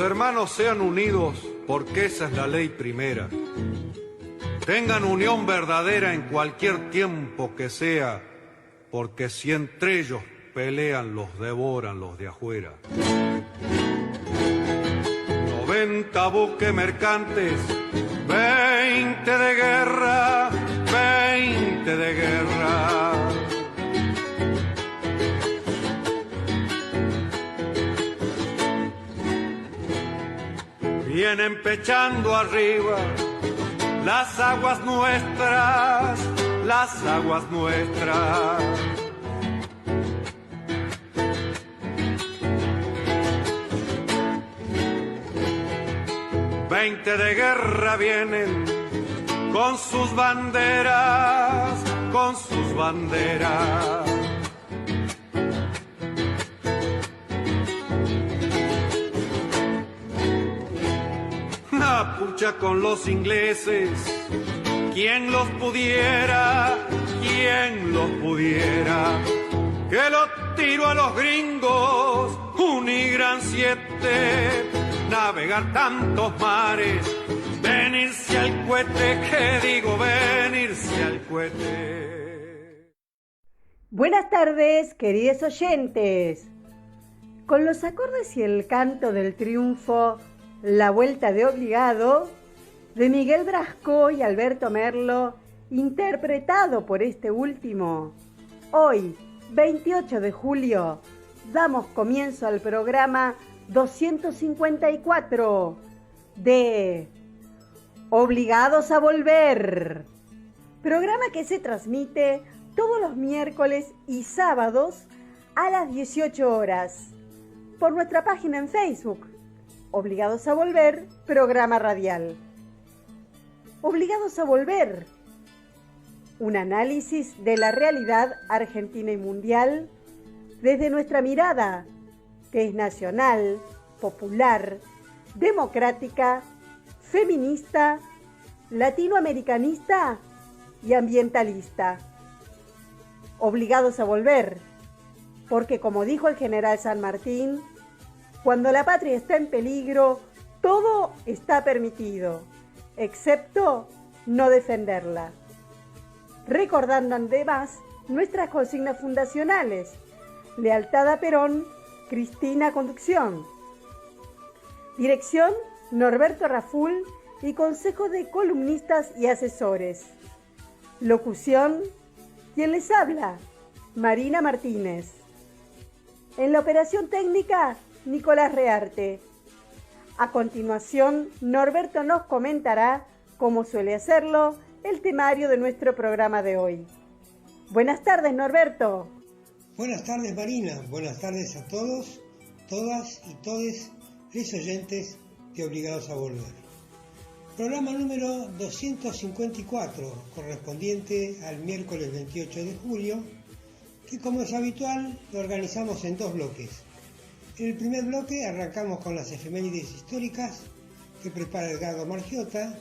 hermanos sean unidos, porque esa es la ley primera. Tengan unión verdadera en cualquier tiempo que sea, porque si entre ellos pelean, los devoran los de afuera. 90 buques mercantes, 20 de guerra, 20 de guerra. Vienen pechando arriba las aguas nuestras, las aguas nuestras. Veinte de guerra vienen con sus banderas, con sus banderas. Pucha con los ingleses, quien los pudiera, quien los pudiera, que lo tiro a los gringos, Unigran 7, navegar tantos mares, venirse al cohete, que digo venirse al cohete. Buenas tardes, queridos oyentes. Con los acordes y el canto del triunfo, La Vuelta de Obligado, de Miguel Brasco y Alberto Merlo, interpretado por este último. Hoy, 28 de julio, damos comienzo al programa 254 de Obligados a Volver. Programa que se transmite todos los miércoles y sábados a las 18 horas por nuestra página en Facebook, Obligados a Volver, programa radial. Obligados a Volver, un análisis de la realidad argentina y mundial desde nuestra mirada, que es nacional, popular, democrática, feminista, latinoamericanista y ambientalista. Obligados a volver, porque como dijo el general San Martín, cuando la patria está en peligro, todo está permitido, excepto no defenderla. Recordando además nuestras consignas fundacionales: lealtad a Perón, Cristina Conducción. Dirección: Norberto Raful y Consejo de Columnistas y Asesores. Locución: quien les habla, Marina Martínez. En la operación técnica, Nicolás Rearte. A continuación, Norberto nos comentará, como suele hacerlo, el temario de nuestro programa de hoy. Buenas tardes, Norberto. Buenas tardes, Marina. Buenas tardes a todos, todas y todes los oyentes de Obligados a Volver. Programa número 254, correspondiente al miércoles 28 de julio, que como es habitual, lo organizamos en dos bloques. En el primer bloque arrancamos con las efemérides históricas que prepara Edgardo Margiota,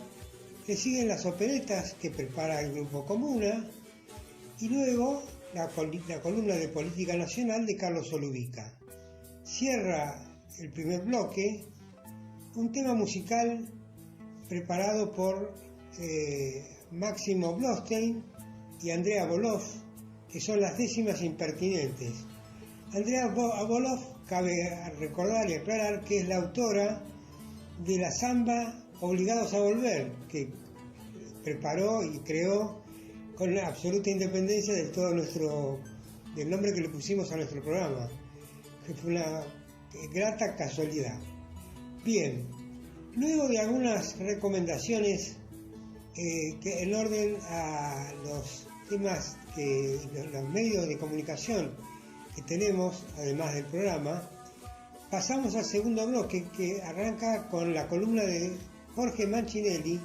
le siguen las operetas que prepara el Grupo Comuna y luego la columna de Política Nacional de Carlos Olubica. Cierra el primer bloque un tema musical preparado por Máximo Blostein y Andrea Boloff, que son las décimas impertinentes. Andrea Boloff, cabe recordar y aclarar que es la autora de la samba Obligados a Volver, que preparó y creó con la absoluta independencia del nombre que le pusimos a nuestro programa, que fue una grata casualidad. Bien, luego de algunas recomendaciones que en orden a los temas que los medios de comunicación que tenemos, además del programa, pasamos al segundo bloque, que arranca con la columna de Jorge Mancinelli,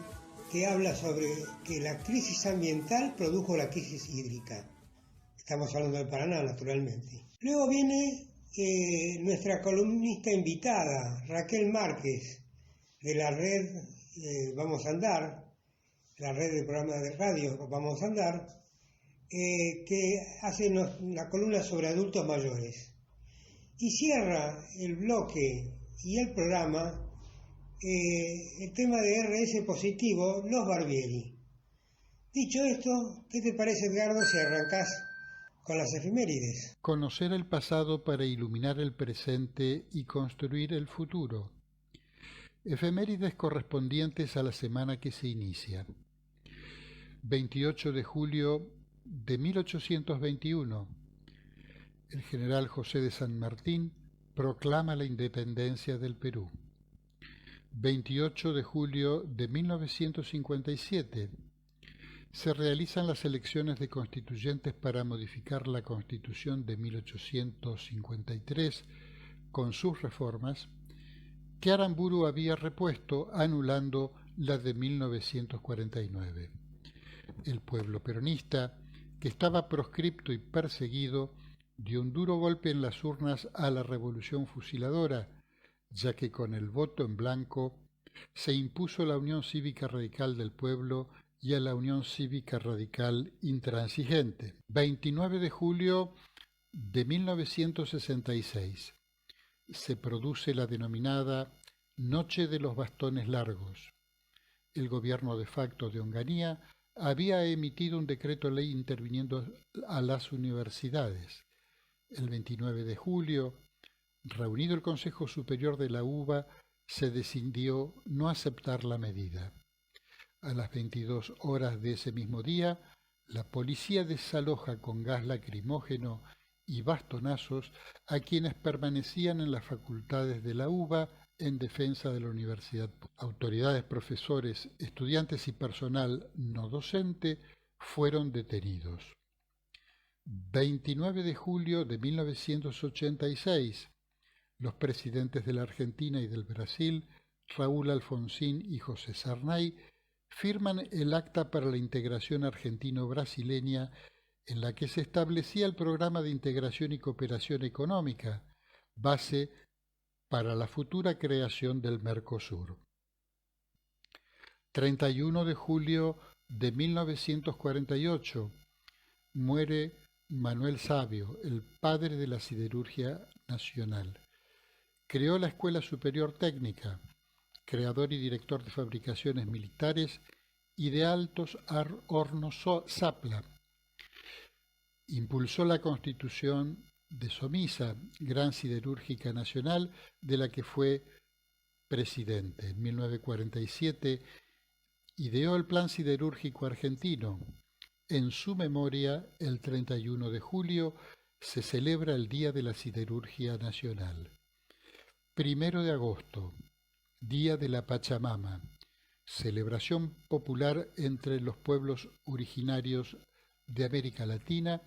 que habla sobre que la crisis ambiental produjo la crisis hídrica. Estamos hablando del Paraná, naturalmente. Luego viene nuestra columnista invitada, Raquel Márquez, de la red Vamos a Andar, la red de programas de radio Vamos a Andar, que hace la columna sobre adultos mayores. Y cierra el bloque y el programa el tema de RS positivo, los Barbieri. Dicho esto, ¿qué te parece, Edgardo, si arrancás con las efemérides? Conocer el pasado para iluminar el presente y construir el futuro. Efemérides correspondientes a la semana que se inicia. 28 de julio de 1821. El general José de San Martín proclama la independencia del Perú. 28 de julio de 1957. Se realizan las elecciones de constituyentes para modificar la Constitución de 1853 con sus reformas que Aramburu había repuesto anulando la de 1949. El pueblo peronista, que estaba proscripto y perseguido, dio un duro golpe en las urnas a la revolución fusiladora, ya que con el voto en blanco se impuso la Unión Cívica Radical del Pueblo y a la Unión Cívica Radical Intransigente. 29 de julio de 1966 se produce la denominada Noche de los Bastones Largos. El gobierno de facto de Onganía había emitido un decreto ley interviniendo a las universidades. El 29 de julio, reunido el Consejo Superior de la UBA, se decidió no aceptar la medida. A las 22 horas de ese mismo día, la policía desaloja con gas lacrimógeno y bastonazos a quienes permanecían en las facultades de la UBA en defensa de la universidad. Autoridades, profesores, estudiantes y personal no docente fueron detenidos. 29 de julio de 1986, los presidentes de la Argentina y del Brasil, Raúl Alfonsín y José Sarney, firman el Acta para la Integración Argentino-Brasileña, en la que se establecía el Programa de Integración y Cooperación Económica, base para la futura creación del Mercosur. 31 de julio de 1948, muere Manuel Savio, el padre de la siderurgia nacional. Creó la Escuela Superior Técnica, creador y director de fabricaciones militares y de altos hornos Zapla. Impulsó la constitución de Somisa, gran siderúrgica nacional, de la que fue presidente. En 1947 ideó el Plan Siderúrgico Argentino. En su memoria, el 31 de julio, se celebra el Día de la Siderurgia Nacional. 1 de agosto, Día de la Pachamama, celebración popular entre los pueblos originarios de América Latina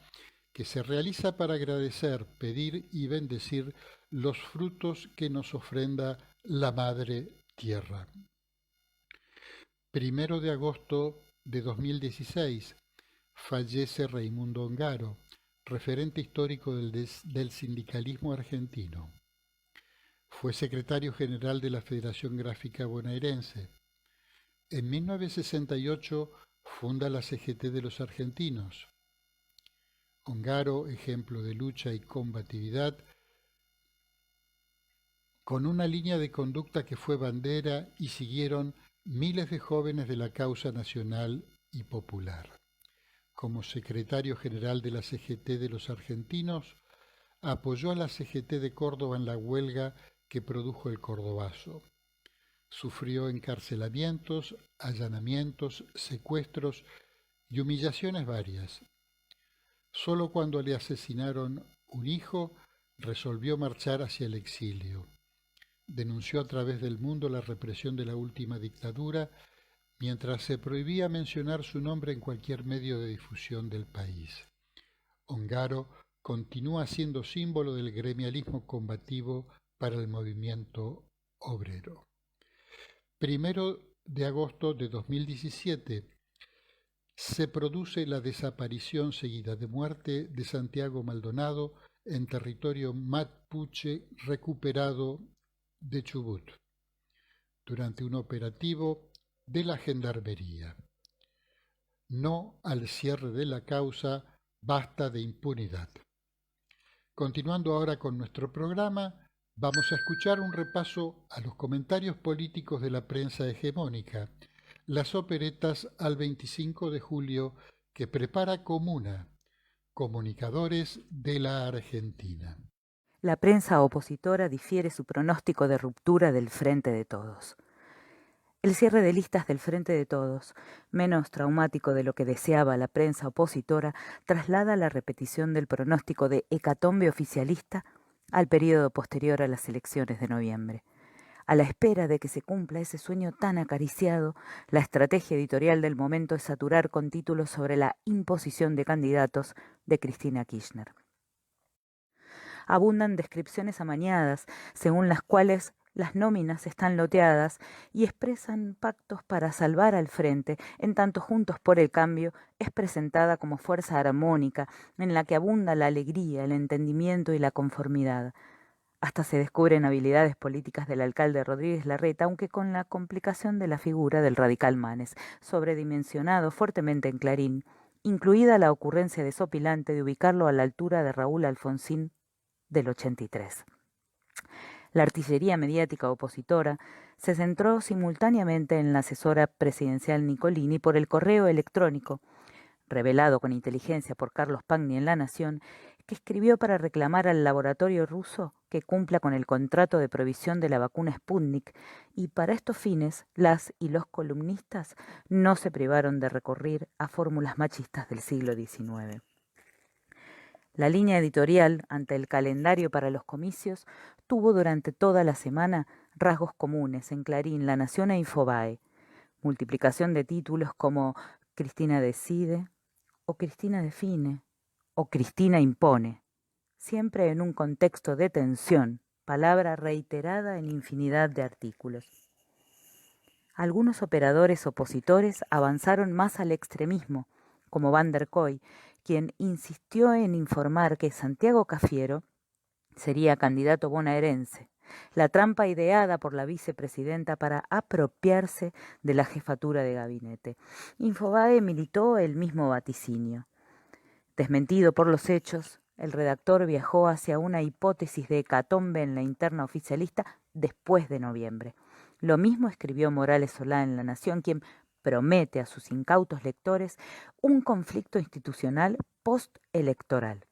que se realiza para agradecer, pedir y bendecir los frutos que nos ofrenda la Madre Tierra. 1 de agosto de 2016, fallece Raimundo Ongaro, referente histórico del sindicalismo argentino. Fue secretario general de la Federación Gráfica Bonaerense. En 1968 funda la CGT de los argentinos. Ongaro, ejemplo de lucha y combatividad, con una línea de conducta que fue bandera y siguieron miles de jóvenes de la causa nacional y popular. Como secretario general de la CGT de los argentinos, apoyó a la CGT de Córdoba en la huelga que produjo el Cordobazo. Sufrió encarcelamientos, allanamientos, secuestros y humillaciones varias. Solo cuando le asesinaron un hijo, resolvió marchar hacia el exilio. Denunció a través del mundo la represión de la última dictadura, mientras se prohibía mencionar su nombre en cualquier medio de difusión del país. Ongaro continúa siendo símbolo del gremialismo combativo para el movimiento obrero. 1 de agosto de 2017 se produce la desaparición seguida de muerte de Santiago Maldonado en territorio mapuche recuperado de Chubut, durante un operativo de la Gendarmería. No al cierre de la causa, basta de impunidad. Continuando ahora con nuestro programa, Vamos a escuchar un repaso a los comentarios políticos de la prensa hegemónica, las operetas al 25 de julio que prepara Comuna, Comunicadores de la Argentina. La prensa opositora difiere su pronóstico de ruptura del Frente de Todos. El cierre de listas del Frente de Todos, menos traumático de lo que deseaba la prensa opositora, traslada la repetición del pronóstico de hecatombe oficialista al periodo posterior a las elecciones de noviembre. A la espera de que se cumpla ese sueño tan acariciado, la estrategia editorial del momento es saturar con títulos sobre la imposición de candidatos de Cristina Kirchner. Abundan descripciones amañadas, según las cuales las nóminas están loteadas y expresan pactos para salvar al frente, en tanto Juntos por el Cambio es presentada como fuerza armónica, en la que abunda la alegría, el entendimiento y la conformidad. Hasta se descubren habilidades políticas del alcalde Rodríguez Larreta, aunque con la complicación de la figura del radical Manes, sobredimensionado fuertemente en Clarín, incluida la ocurrencia desopilante de ubicarlo a la altura de Raúl Alfonsín del 83. La artillería mediática opositora se centró simultáneamente en la asesora presidencial Nicolini por el correo electrónico, revelado con inteligencia por Carlos Pagni en La Nación, que escribió para reclamar al laboratorio ruso que cumpla con el contrato de provisión de la vacuna Sputnik, y para estos fines las y los columnistas no se privaron de recurrir a fórmulas machistas del siglo XIX. La línea editorial ante el calendario para los comicios tuvo durante toda la semana rasgos comunes en Clarín, La Nación e Infobae. Multiplicación de títulos como Cristina decide, o Cristina define, o Cristina impone, siempre en un contexto de tensión, palabra reiterada en infinidad de artículos. Algunos operadores opositores avanzaron más al extremismo, como Van der Koy, quien insistió en informar que Santiago Cafiero sería candidato bonaerense, la trampa ideada por la vicepresidenta para apropiarse de la jefatura de gabinete. Infobae militó el mismo vaticinio. Desmentido por los hechos, el redactor viajó hacia una hipótesis de hecatombe en la interna oficialista después de noviembre. Lo mismo escribió Morales Solá en La Nación, quien promete a sus incautos lectores un conflicto institucional postelectoral.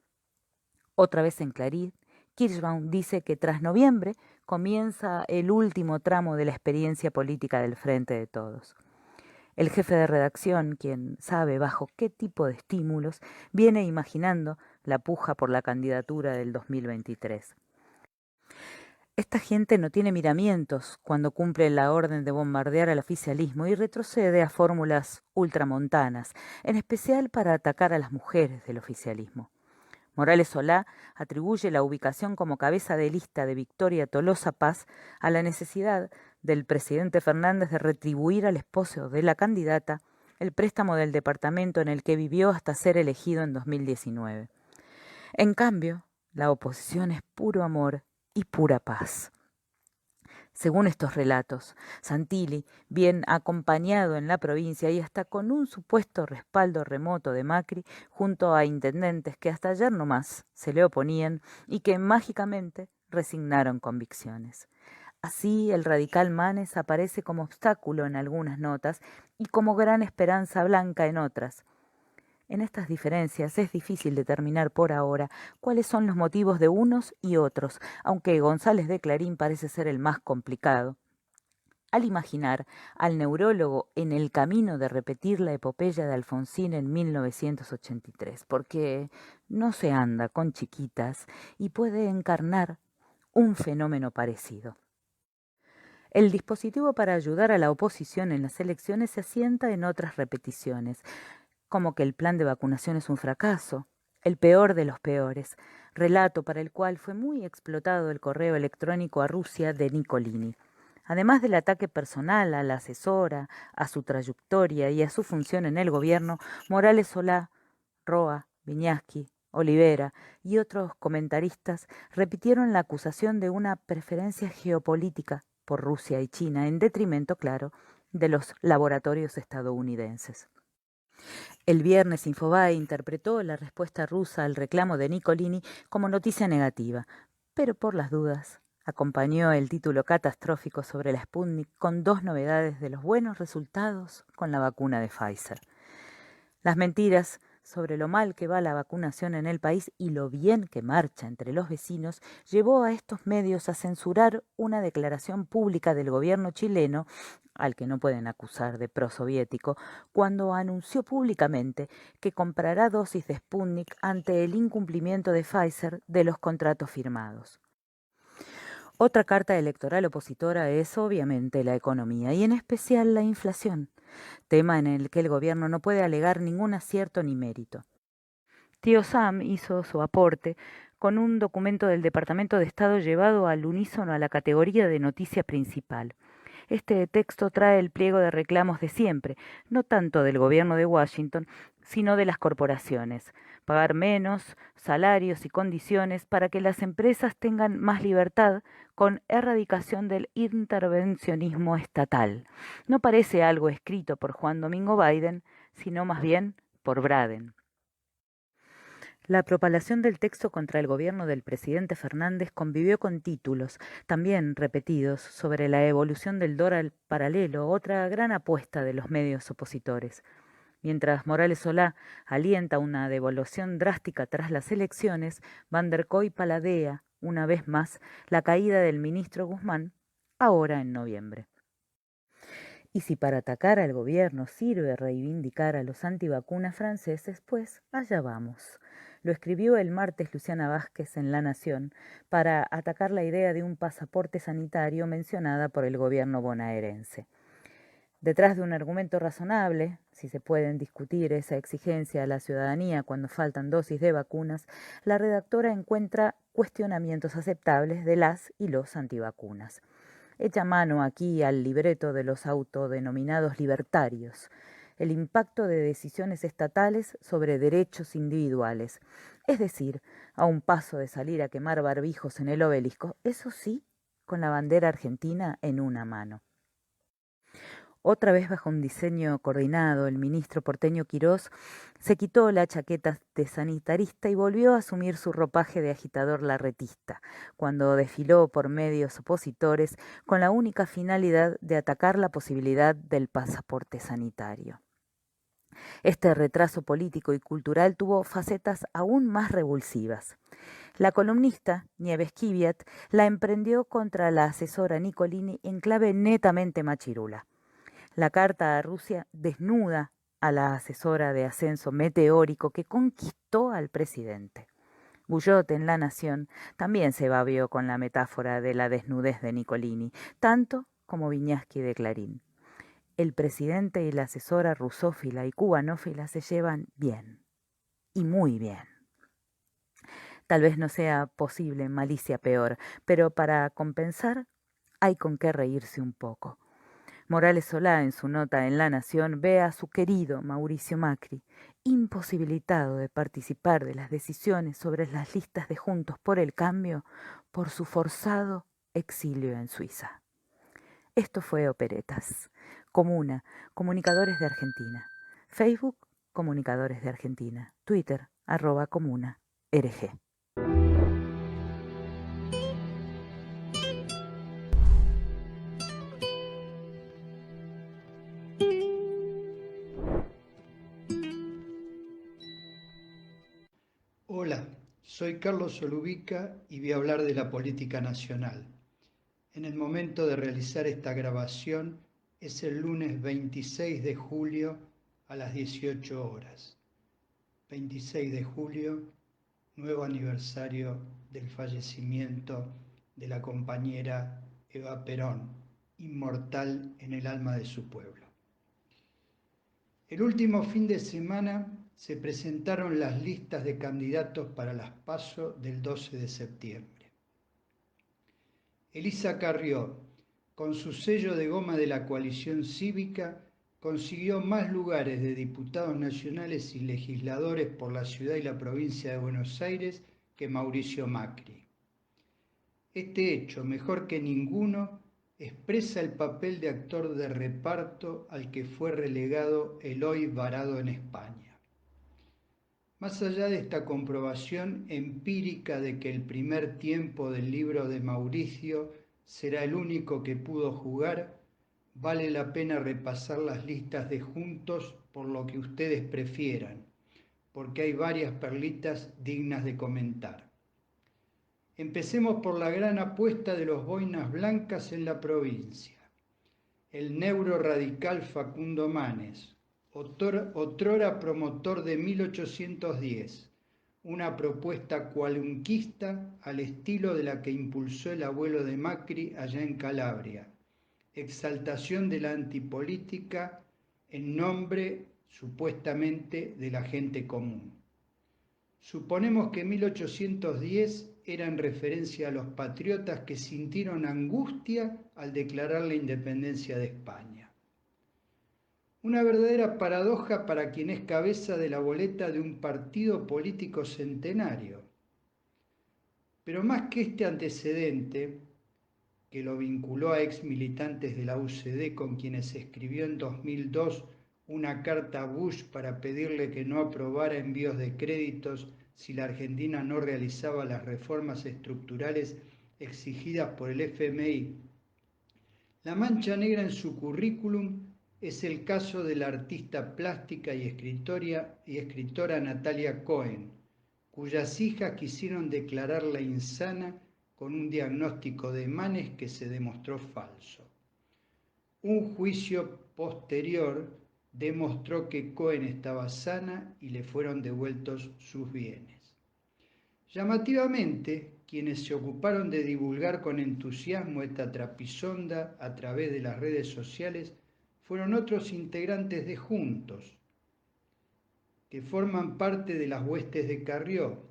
Otra vez en Clarín, Kirschbaum dice que tras noviembre comienza el último tramo de la experiencia política del Frente de Todos. El jefe de redacción, quien sabe bajo qué tipo de estímulos, viene imaginando la puja por la candidatura del 2023. Esta gente no tiene miramientos cuando cumple la orden de bombardear al oficialismo y retrocede a fórmulas ultramontanas, en especial para atacar a las mujeres del oficialismo. Morales Solá atribuye la ubicación como cabeza de lista de Victoria Tolosa Paz a la necesidad del presidente Fernández de retribuir al esposo de la candidata el préstamo del departamento en el que vivió hasta ser elegido en 2019. En cambio, la oposición es puro amor y pura paz. Según estos relatos, Santilli, bien acompañado en la provincia y hasta con un supuesto respaldo remoto de Macri, junto a intendentes que hasta ayer nomás se le oponían y que mágicamente resignaron convicciones. Así, el radical Manes aparece como obstáculo en algunas notas y como gran esperanza blanca en otras. En estas diferencias es difícil determinar por ahora cuáles son los motivos de unos y otros, aunque González de Clarín parece ser el más complicado. Al imaginar al neurólogo en el camino de repetir la epopeya de Alfonsín en 1983, porque no se anda con chiquitas y puede encarnar un fenómeno parecido. El dispositivo para ayudar a la oposición en las elecciones se asienta en otras repeticiones, como que el plan de vacunación es un fracaso, el peor de los peores, relato para el cual fue muy explotado el correo electrónico a Rusia de Nicolini. Además del ataque personal a la asesora, a su trayectoria y a su función en el gobierno, Morales Solá, Roa, Viñaski, Olivera y otros comentaristas repitieron la acusación de una preferencia geopolítica por Rusia y China, en detrimento, claro, de los laboratorios estadounidenses. El viernes Infobae interpretó la respuesta rusa al reclamo de Nicolini como noticia negativa, pero por las dudas Acompañó el título catastrófico sobre la Sputnik con 2 novedades de los buenos resultados con la vacuna de Pfizer. Las mentiras sobre lo mal que va la vacunación en el país y lo bien que marcha entre los vecinos llevó a estos medios a censurar una declaración pública del gobierno chileno, al que no pueden acusar de prosoviético, cuando anunció públicamente que comprará dosis de Sputnik ante el incumplimiento de Pfizer de los contratos firmados. Otra carta electoral opositora es obviamente la economía y en especial la inflación, tema en el que el gobierno no puede alegar ningún acierto ni mérito. Tío Sam hizo su aporte con un documento del Departamento de Estado llevado al unísono a la categoría de noticia principal. Este texto trae el pliego de reclamos de siempre, no tanto del gobierno de Washington, sino de las corporaciones. Pagar menos, salarios y condiciones para que las empresas tengan más libertad con erradicación del intervencionismo estatal. No parece algo escrito por Juan Domingo Biden, sino más bien por Braden. La propalación del texto contra el gobierno del presidente Fernández convivió con títulos, también repetidos, sobre la evolución del dólar paralelo, otra gran apuesta de los medios opositores. Mientras Morales Solá alienta una devaluación drástica tras las elecciones, Van der Koy paladea, una vez más, la caída del ministro Guzmán, ahora en noviembre. Y si para atacar al gobierno sirve reivindicar a los antivacunas franceses, pues allá vamos. Lo escribió el martes Luciana Vázquez en La Nación para atacar la idea de un pasaporte sanitario mencionada por el gobierno bonaerense. Detrás de un argumento razonable, si se pueden discutir esa exigencia a la ciudadanía cuando faltan dosis de vacunas, la redactora encuentra cuestionamientos aceptables de las y los antivacunas. Echa mano aquí al libreto de los autodenominados libertarios, el impacto de decisiones estatales sobre derechos individuales, es decir, a un paso de salir a quemar barbijos en el Obelisco, eso sí, con la bandera argentina en una mano. Otra vez bajo un diseño coordinado, el ministro porteño Quirós se quitó la chaqueta de sanitarista y volvió a asumir su ropaje de agitador larretista, cuando desfiló por medios opositores con la única finalidad de atacar la posibilidad del pasaporte sanitario. Este retraso político y cultural tuvo facetas aún más revulsivas. La columnista, Nieves Kiviat, la emprendió contra la asesora Nicolini en clave netamente machirula. La carta a Rusia desnuda a la asesora de ascenso meteórico que conquistó al presidente. Bullot en La Nación también se babió con la metáfora de la desnudez de Nicolini, tanto como Viñaski de Clarín. El presidente y la asesora rusófila y cubanófila se llevan bien, y muy bien. Tal vez no sea posible malicia peor, pero para compensar hay con qué reírse un poco. Morales Solá, en su nota en La Nación, ve a su querido Mauricio Macri imposibilitado de participar de las decisiones sobre las listas de Juntos por el Cambio por su forzado exilio en Suiza. Esto fue Operetas. Comuna, Comunicadores de Argentina. Facebook, Comunicadores de Argentina. Twitter, @comuna_rg. Hola, soy Carlos Solubica y voy a hablar de la política nacional. En el momento de realizar esta grabación es el lunes 26 de julio a las 18 horas. 26 de julio, nuevo aniversario del fallecimiento de la compañera Eva Perón, inmortal en el alma de su pueblo. El último fin de semana se presentaron las listas de candidatos para las PASO del 12 de septiembre. Elisa Carrió, con su sello de goma de la coalición cívica, consiguió más lugares de diputados nacionales y legisladores por la ciudad y la provincia de Buenos Aires que Mauricio Macri. Este hecho, mejor que ninguno, expresa el papel de actor de reparto al que fue relegado Eloy Varado en España. Más allá de esta comprobación empírica de que el primer tiempo del libro de Mauricio será el único que pudo jugar, vale la pena repasar las listas de juntos por lo que ustedes prefieran, porque hay varias perlitas dignas de comentar. Empecemos por la gran apuesta de los boinas blancas en la provincia. El neuroradical Facundo Manes, otrora promotor de 1810, una propuesta cualunquista al estilo de la que impulsó el abuelo de Macri allá en Calabria, exaltación de la antipolítica en nombre supuestamente de la gente común. Suponemos que 1810 era en referencia a los patriotas que sintieron angustia al declarar la independencia de España. Una verdadera paradoja para quien es cabeza de la boleta de un partido político centenario. Pero más que este antecedente, que lo vinculó a ex militantes de la UCD con quienes escribió en 2002 una carta a Bush para pedirle que no aprobara envíos de créditos si la Argentina no realizaba las reformas estructurales exigidas por el FMI. La mancha negra en su currículum es el caso de la artista plástica y escritora Natalia Cohen, cuyas hijas quisieron declararla insana con un diagnóstico de Manes que se demostró falso. Un juicio posterior demostró que Cohen estaba sana y le fueron devueltos sus bienes. Llamativamente, quienes se ocuparon de divulgar con entusiasmo esta trapisonda a través de las redes sociales fueron otros integrantes de Juntos, que forman parte de las huestes de Carrió,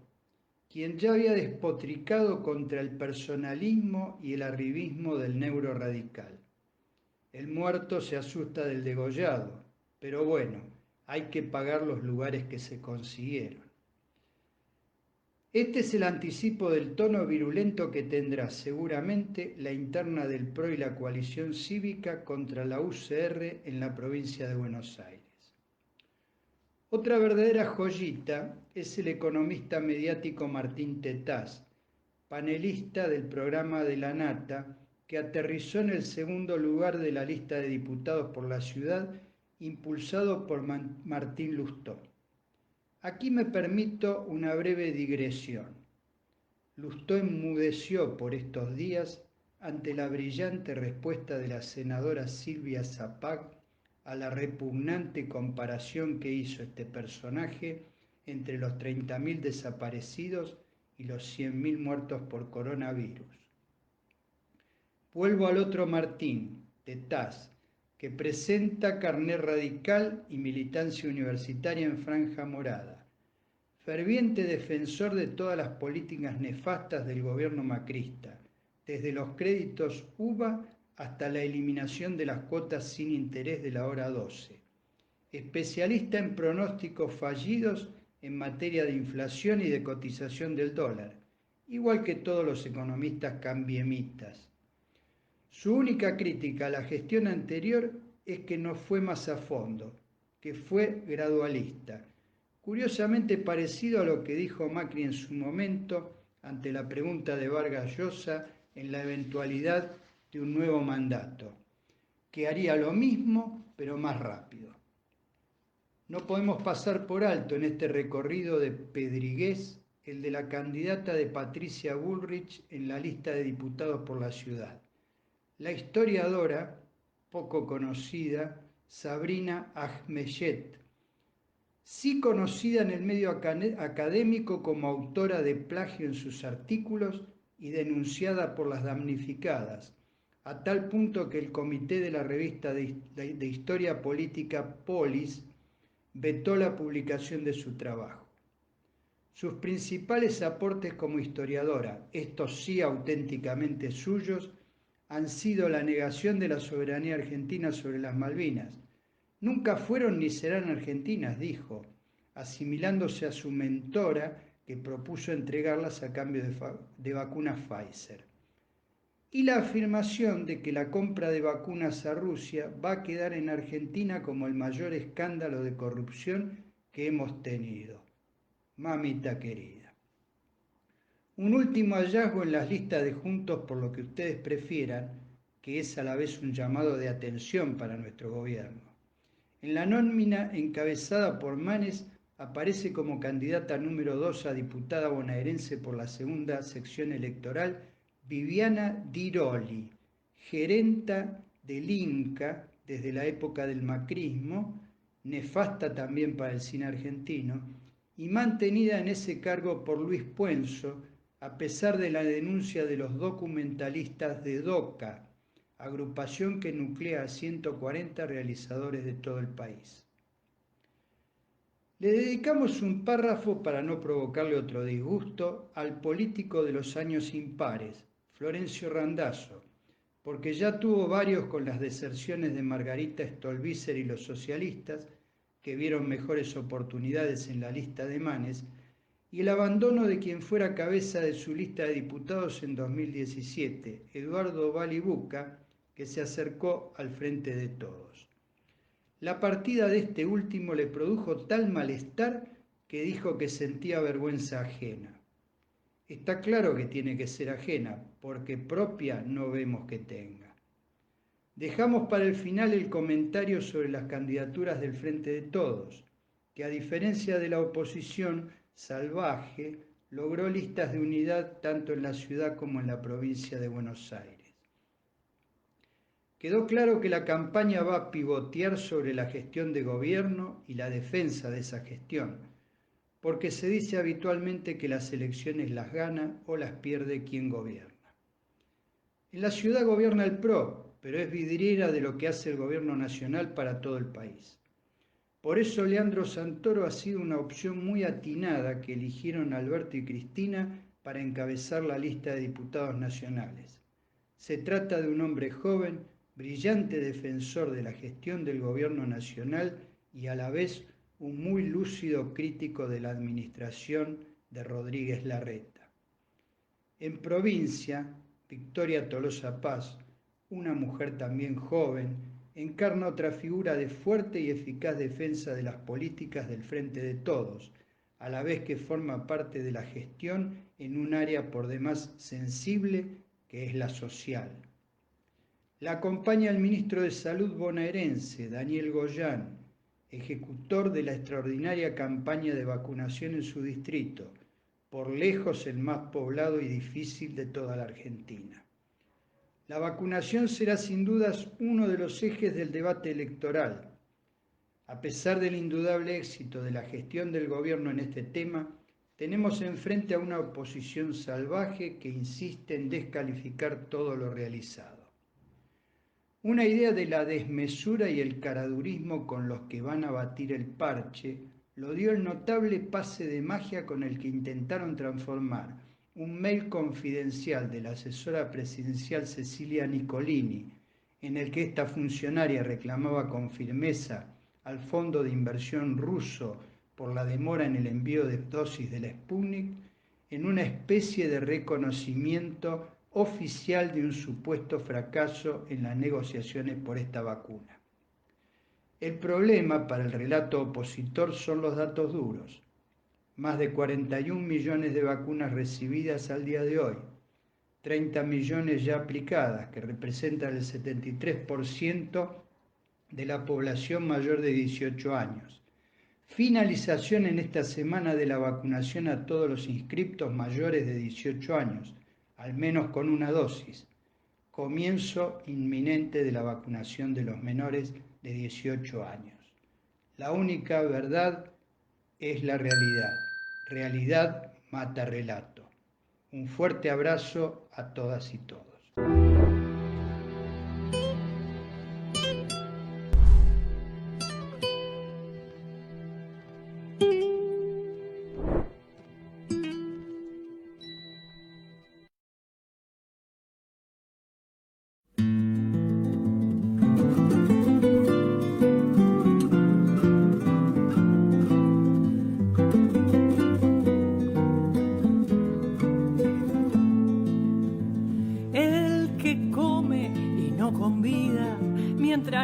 quien ya había despotricado contra el personalismo y el arribismo del neuroradical. El muerto se asusta del degollado, pero bueno, hay que pagar los lugares que se consiguieron. Este es el anticipo del tono virulento que tendrá seguramente la interna del PRO y la coalición cívica contra la UCR en la provincia de Buenos Aires. Otra verdadera joyita es el economista mediático Martín Tetaz, panelista del programa de La Nata, que aterrizó en el segundo lugar de la lista de diputados por la ciudad, impulsado por Martín Lustó. Aquí me permito una breve digresión. Lustó enmudeció por estos días ante la brillante respuesta de la senadora Silvia Zapag a la repugnante comparación que hizo este personaje entre los 30.000 desaparecidos y los 100.000 muertos por coronavirus. Vuelvo al otro Martín, Tetaz, que presenta carné radical y militancia universitaria en franja morada. Ferviente defensor de todas las políticas nefastas del gobierno macrista, desde los créditos UVA hasta la eliminación de las cuotas sin interés de la hora 12. Especialista en pronósticos fallidos en materia de inflación y de cotización del dólar, igual que todos los economistas cambiemitas. Su única crítica a la gestión anterior es que no fue más a fondo, que fue gradualista, curiosamente parecido a lo que dijo Macri en su momento ante la pregunta de Vargas Llosa en la eventualidad de un nuevo mandato, que haría lo mismo pero más rápido. No podemos pasar por alto en este recorrido de pedriguez el de la candidata de Patricia Bullrich en la lista de diputados por la ciudad. La historiadora, poco conocida, Sabrina Ahmeyet, sí conocida en el medio académico como autora de plagio en sus artículos y denunciada por las damnificadas, a tal punto que el comité de la revista de historia política Polis vetó la publicación de su trabajo. Sus principales aportes como historiadora, estos sí auténticamente suyos, han sido la negación de la soberanía argentina sobre las Malvinas. Nunca fueron ni serán argentinas, dijo, asimilándose a su mentora que propuso entregarlas a cambio de vacunas Pfizer. Y la afirmación de que la compra de vacunas a Rusia va a quedar en Argentina como el mayor escándalo de corrupción que hemos tenido. mamita querida. Un último hallazgo en las listas de Juntos por lo que ustedes prefieran, que es a la vez un llamado de atención para nuestro gobierno. En la nómina encabezada por Manes aparece como candidata número 2 a diputada bonaerense por la segunda sección electoral Viviana Diroli, gerenta del Inca desde la época del macrismo, nefasta también para el cine argentino, y mantenida en ese cargo por Luis Puenzo, a pesar de la denuncia de los documentalistas de DOCA, agrupación que nuclea a 140 realizadores de todo el país. Le dedicamos un párrafo para no provocarle otro disgusto al político de los años impares, Florencio Randazzo, porque ya tuvo varios con las deserciones de Margarita Stolbizer y los socialistas, que vieron mejores oportunidades en la lista de Manes, y el abandono de quien fuera cabeza de su lista de diputados en 2017, Eduardo Balibuca, que se acercó al Frente de Todos. La partida de este último le produjo tal malestar que dijo que sentía vergüenza ajena. Está claro que tiene que ser ajena, porque propia no vemos que tenga. Dejamos para el final el comentario sobre las candidaturas del Frente de Todos, que a diferencia de la oposición salvaje, logró listas de unidad tanto en la ciudad como en la provincia de Buenos Aires. Quedó claro que la campaña va a pivotear sobre la gestión de gobierno y la defensa de esa gestión, porque se dice habitualmente que las elecciones las gana o las pierde quien gobierna. En la ciudad gobierna el PRO, pero es vidriera de lo que hace el gobierno nacional para todo el país. Por eso Leandro Santoro ha sido una opción muy atinada que eligieron Alberto y Cristina para encabezar la lista de diputados nacionales. Se trata de un hombre joven, brillante defensor de la gestión del gobierno nacional y a la vez un muy lúcido crítico de la administración de Rodríguez Larreta. En provincia, Victoria Tolosa Paz, una mujer también joven, encarna otra figura de fuerte y eficaz defensa de las políticas del Frente de Todos, a la vez que forma parte de la gestión en un área por demás sensible que es la social. La acompaña el ministro de Salud bonaerense, Daniel Goyán, ejecutor de la extraordinaria campaña de vacunación en su distrito, por lejos el más poblado y difícil de toda la Argentina. La vacunación será sin dudas uno de los ejes del debate electoral. A pesar del indudable éxito de la gestión del gobierno en este tema, tenemos enfrente a una oposición salvaje que insiste en descalificar todo lo realizado. Una idea de la desmesura y el caradurismo con los que van a batir el parche lo dio el notable pase de magia con el que intentaron transformar un mail confidencial de la asesora presidencial Cecilia Nicolini, en el que esta funcionaria reclamaba con firmeza al fondo de inversión ruso por la demora en el envío de dosis de la Sputnik, en una especie de reconocimiento oficial de un supuesto fracaso en las negociaciones por esta vacuna. El problema para el relato opositor son los datos duros. Más de 41 millones de vacunas recibidas al día de hoy, 30 millones ya aplicadas, que representan el 73% de la población mayor de 18 años. Finalización en esta semana de la vacunación a todos los inscriptos mayores de 18 años, al menos con una dosis. Comienzo inminente de la vacunación de los menores de 18 años. La única verdad es la realidad. Realidad mata relato. Un fuerte abrazo a todas y todos.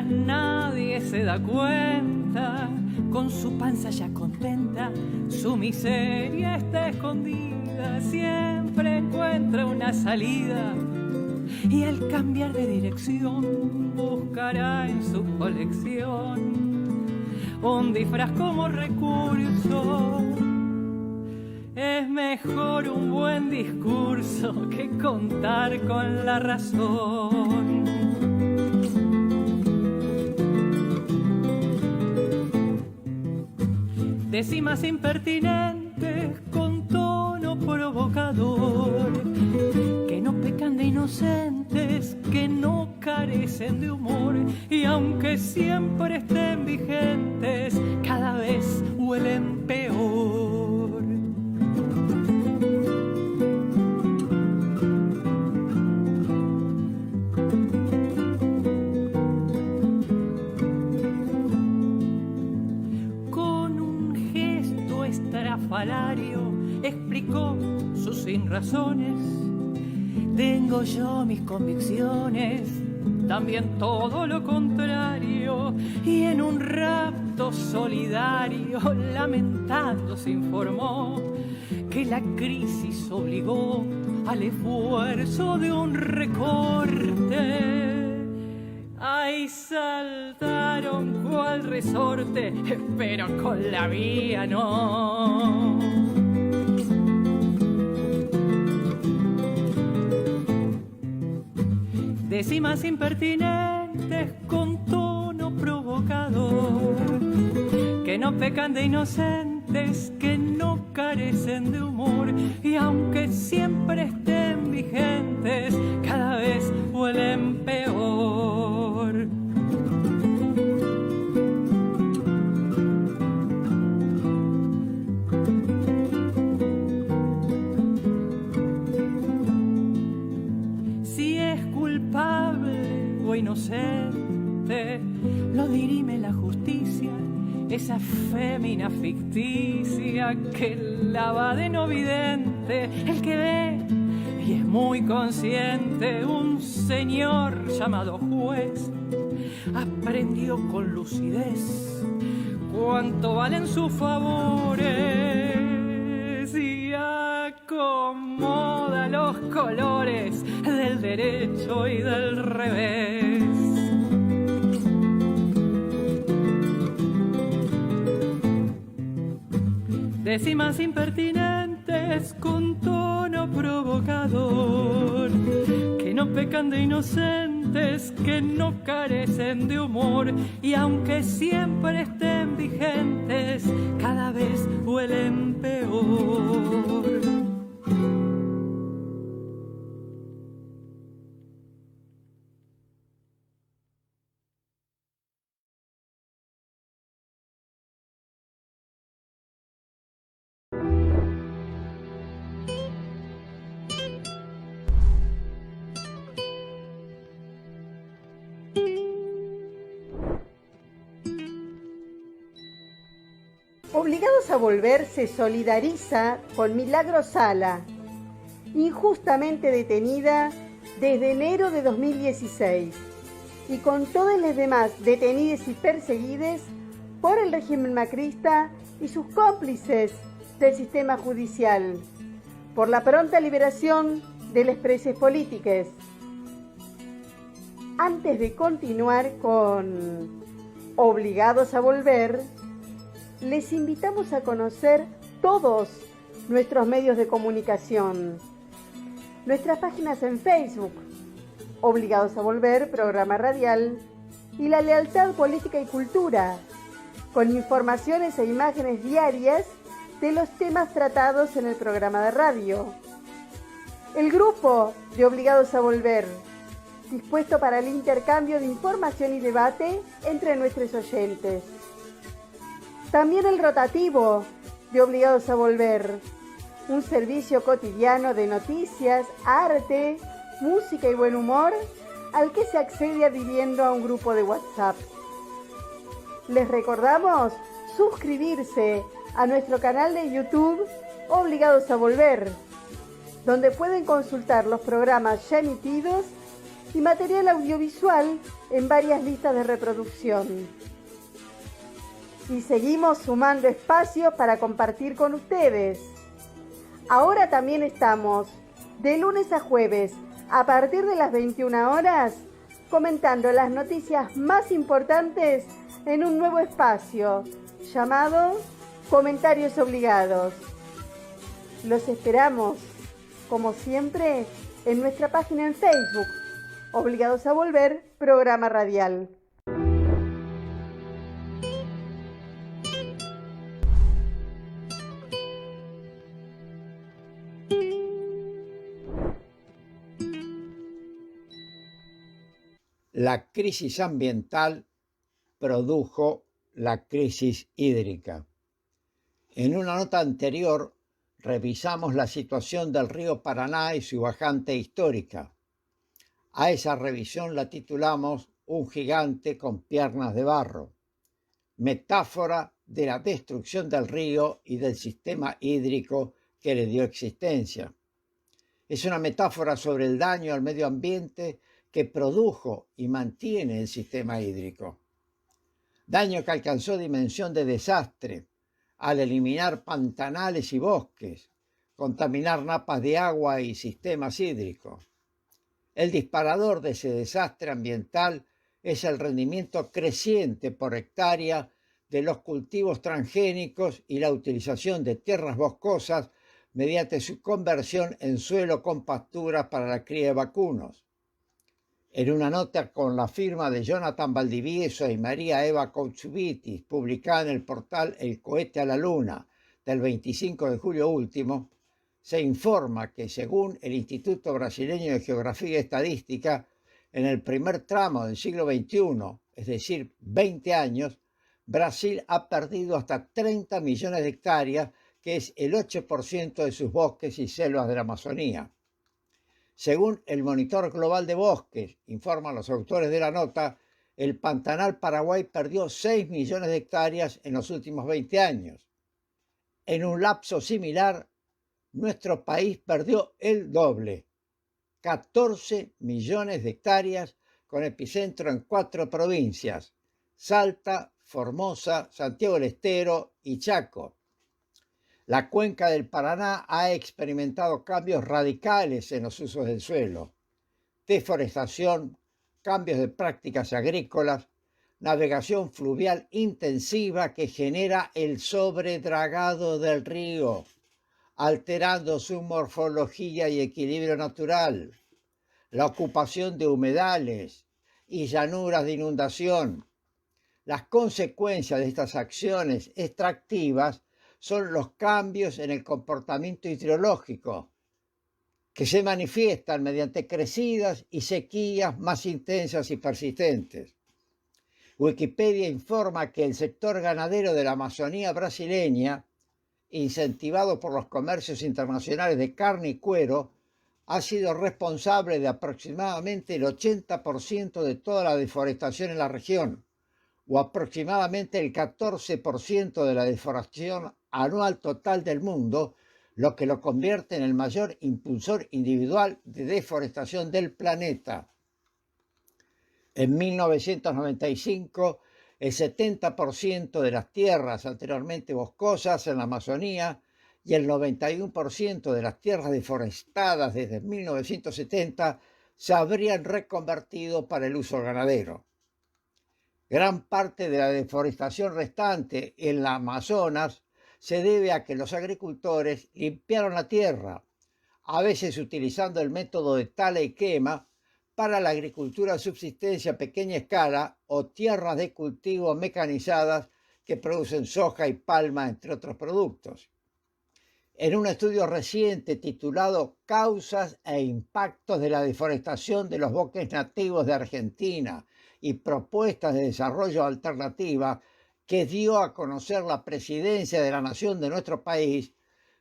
Nadie se da cuenta, con con su panza ya contenta, su miseria está escondida, siempre encuentra una salida y al cambiar de dirección buscará en su colección un disfraz como recurso. Es mejor un buen discurso que contar con la razón. Décimas impertinentes con tono provocador, que no pecan de inocentes, que no carecen de humor, y aunque siempre estén vigentes, cada vez huelen peor. Explicó sus sinrazones. Tengo yo mis convicciones, también todo lo contrario, y en un rapto solidario lamentando se informó que la crisis obligó al esfuerzo de un recorte. Ay, saltaron cual resorte, pero con la vía no. Décimas impertinentes con tono provocador, que no pecan de inocentes, que no carecen de humor, y aunque siempre estén vigentes, cada vez huelen peor. Si es culpable o inocente, lo dirime la justicia, esa fémina ficticia que la va de no vidente, el que ve y es muy consciente, un señor llamado juez, aprendió con lucidez cuánto valen sus favores y acomoda los colores del derecho y del revés. Décimas impertinentes con tono provocador, que no pecan de inocentes, que no carecen de humor, y aunque siempre estén vigentes, cada vez huelen peor. Obligados a Volver se solidariza con Milagro Sala, injustamente detenida desde enero de 2016, y con todos los demás detenidos y perseguidos por el régimen macrista y sus cómplices del sistema judicial, por la pronta liberación de los presos políticos. Antes de continuar con Obligados a Volver, les invitamos a conocer todos nuestros medios de comunicación. Nuestras páginas en Facebook, Obligados a Volver, programa radial, y La Lealtad Política y Cultura, con informaciones e imágenes diarias de los temas tratados en el programa de radio. El grupo de Obligados a Volver, dispuesto para el intercambio de información y debate entre nuestros oyentes. También el rotativo de Obligados a Volver, un servicio cotidiano de noticias, arte, música y buen humor, al que se accede adhiriendo a un grupo de WhatsApp. Les recordamos suscribirse a nuestro canal de YouTube Obligados a Volver, donde pueden consultar los programas ya emitidos y material audiovisual en varias listas de reproducción. y seguimos sumando espacios para compartir con ustedes. Ahora también estamos de lunes a jueves a partir de las 21 horas comentando las noticias más importantes en un nuevo espacio llamado Comentarios Obligados. Los esperamos, como siempre, en nuestra página en Facebook, Obligados a Volver, programa radial. La crisis ambiental produjo la crisis hídrica. En una nota anterior revisamos la situación del río Paraná y su bajante histórica. A esa revisión la titulamos Un gigante con piernas de barro, metáfora de la destrucción del río y del sistema hídrico que le dio existencia. Es una metáfora sobre el daño al medio ambiente que produjo y mantiene el sistema hídrico. Daño que alcanzó dimensión de desastre al eliminar pantanales y bosques, contaminar napas de agua y sistemas hídricos. El disparador de ese desastre ambiental es el rendimiento creciente por hectárea de los cultivos transgénicos y la utilización de tierras boscosas mediante su conversión en suelo con pasturas para la cría de vacunos. En una nota con la firma de Jonathan Valdivieso y María Eva Koutsouvitis, publicada en el portal El Cohete a la Luna del 25 de julio último, se informa que según el Instituto Brasileño de Geografía y Estadística, en el primer tramo del siglo XXI, es decir, 20 años, Brasil ha perdido hasta 30 millones de hectáreas, que es el 8% de sus bosques y selvas de la Amazonía. Según el Monitor Global de Bosques, informan los autores de la nota, el Pantanal Paraguay perdió 6 millones de hectáreas en los últimos 20 años. En un lapso similar, nuestro país perdió el doble, 14 millones de hectáreas, con epicentro en 4 provincias, Salta, Formosa, Santiago del Estero y Chaco. La cuenca del Paraná ha experimentado cambios radicales en los usos del suelo, deforestación, cambios de prácticas agrícolas, navegación fluvial intensiva que genera el sobredragado del río, alterando su morfología y equilibrio natural, la ocupación de humedales y llanuras de inundación. Las consecuencias de estas acciones extractivas son los cambios en el comportamiento hidrológico, que se manifiestan mediante crecidas y sequías más intensas y persistentes. Wikipedia informa que el sector ganadero de la Amazonía brasileña, incentivado por los comercios internacionales de carne y cuero, ha sido responsable de aproximadamente el 80% de toda la deforestación en la región, o aproximadamente el 14% de la deforestación anual total del mundo, lo que lo convierte en el mayor impulsor individual de deforestación del planeta. En 1995, el 70% de las tierras anteriormente boscosas en la Amazonía y el 91% de las tierras deforestadas desde 1970 se habrían reconvertido para el uso ganadero. Gran parte de la deforestación restante en la Amazonas se debe a que los agricultores limpiaron la tierra, a veces utilizando el método de tala y quema para la agricultura de subsistencia a pequeña escala o tierras de cultivo mecanizadas que producen soja y palma, entre otros productos. En un estudio reciente titulado Causas e impactos de la deforestación de los bosques nativos de Argentina y propuestas de desarrollo alternativa que dio a conocer la presidencia de la Nación de nuestro país,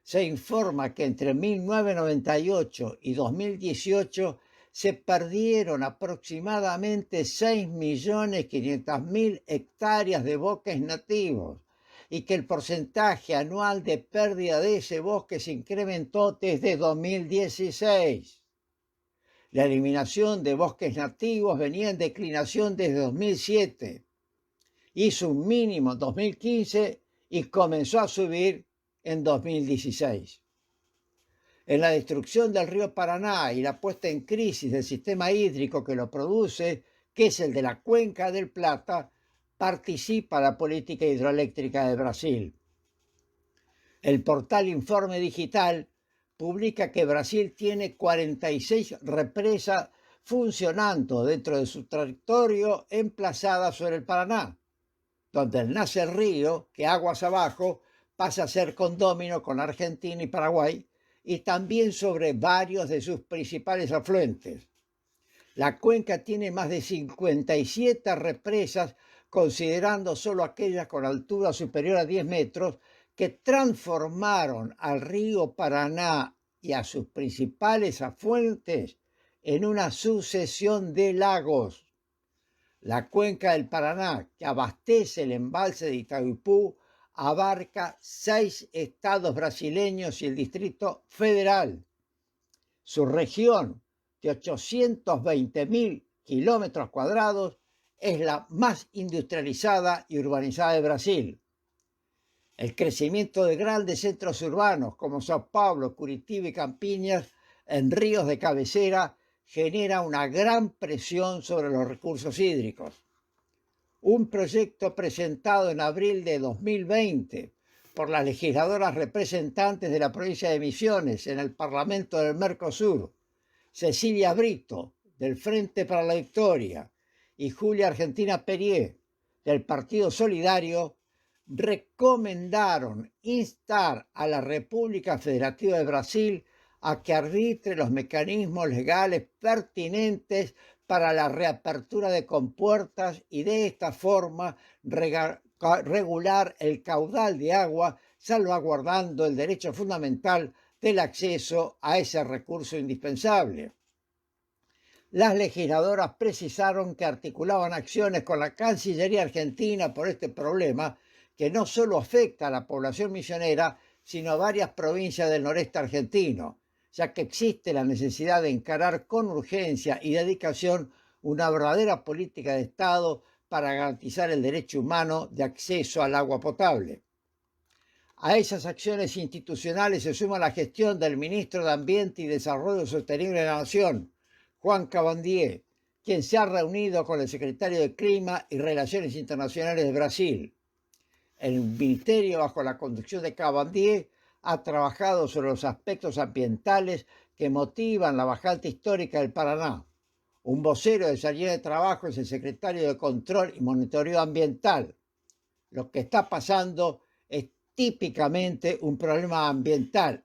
se informa que entre 1998 y 2018 se perdieron aproximadamente 6.500.000 hectáreas de bosques nativos y que el porcentaje anual de pérdida de ese bosque se incrementó desde 2016. La eliminación de bosques nativos venía en declinación desde 2007 hizo un mínimo en 2015 y comenzó a subir en 2016. En la destrucción del río Paraná y la puesta en crisis del sistema hídrico que lo produce, que es el de la Cuenca del Plata, participa la política hidroeléctrica de Brasil. El portal Informe Digital publica que Brasil tiene 46 represas funcionando dentro de su territorio emplazadas sobre el Paraná, donde nace el río que aguas abajo pasa a ser condómino con Argentina y Paraguay, y también sobre varios de sus principales afluentes. La cuenca tiene más de 57 represas, considerando solo aquellas con altura superior a 10 metros, que transformaron al río Paraná y a sus principales afluentes en una sucesión de lagos. La cuenca del Paraná, que abastece el embalse de Itaipú, abarca 6 estados brasileños y el Distrito Federal. Su región, de 820.000 kilómetros cuadrados, es la más industrializada y urbanizada de Brasil. El crecimiento de grandes centros urbanos como Sao Paulo, Curitiba y Campinas en ríos de cabecera genera una gran presión sobre los recursos hídricos. Un proyecto presentado en abril de 2020 por las legisladoras representantes de la provincia de Misiones en el Parlamento del Mercosur, Cecilia Brito, del Frente para la Victoria, y Julia Argentina Perier, del Partido Solidario, recomendaron instar a la República Federativa de Brasil a que arbitre los mecanismos legales pertinentes para la reapertura de compuertas y de esta forma regular el caudal de agua, salvaguardando el derecho fundamental del acceso a ese recurso indispensable. Las legisladoras precisaron que articulaban acciones con la Cancillería argentina por este problema, que no solo afecta a la población misionera, sino a varias provincias del noreste argentino, ya que existe la necesidad de encarar con urgencia y dedicación una verdadera política de Estado para garantizar el derecho humano de acceso al agua potable. A esas acciones institucionales se suma la gestión del ministro de Ambiente y Desarrollo Sostenible de la Nación, Juan Cabandier, quien se ha reunido con el secretario de Clima y Relaciones Internacionales de Brasil. El ministerio, bajo la conducción de Cabandier, ha trabajado sobre los aspectos ambientales que motivan la bajante histórica del Paraná. Un vocero de esa línea de trabajo es el secretario de Control y Monitoreo Ambiental. Lo que está pasando es típicamente un problema ambiental,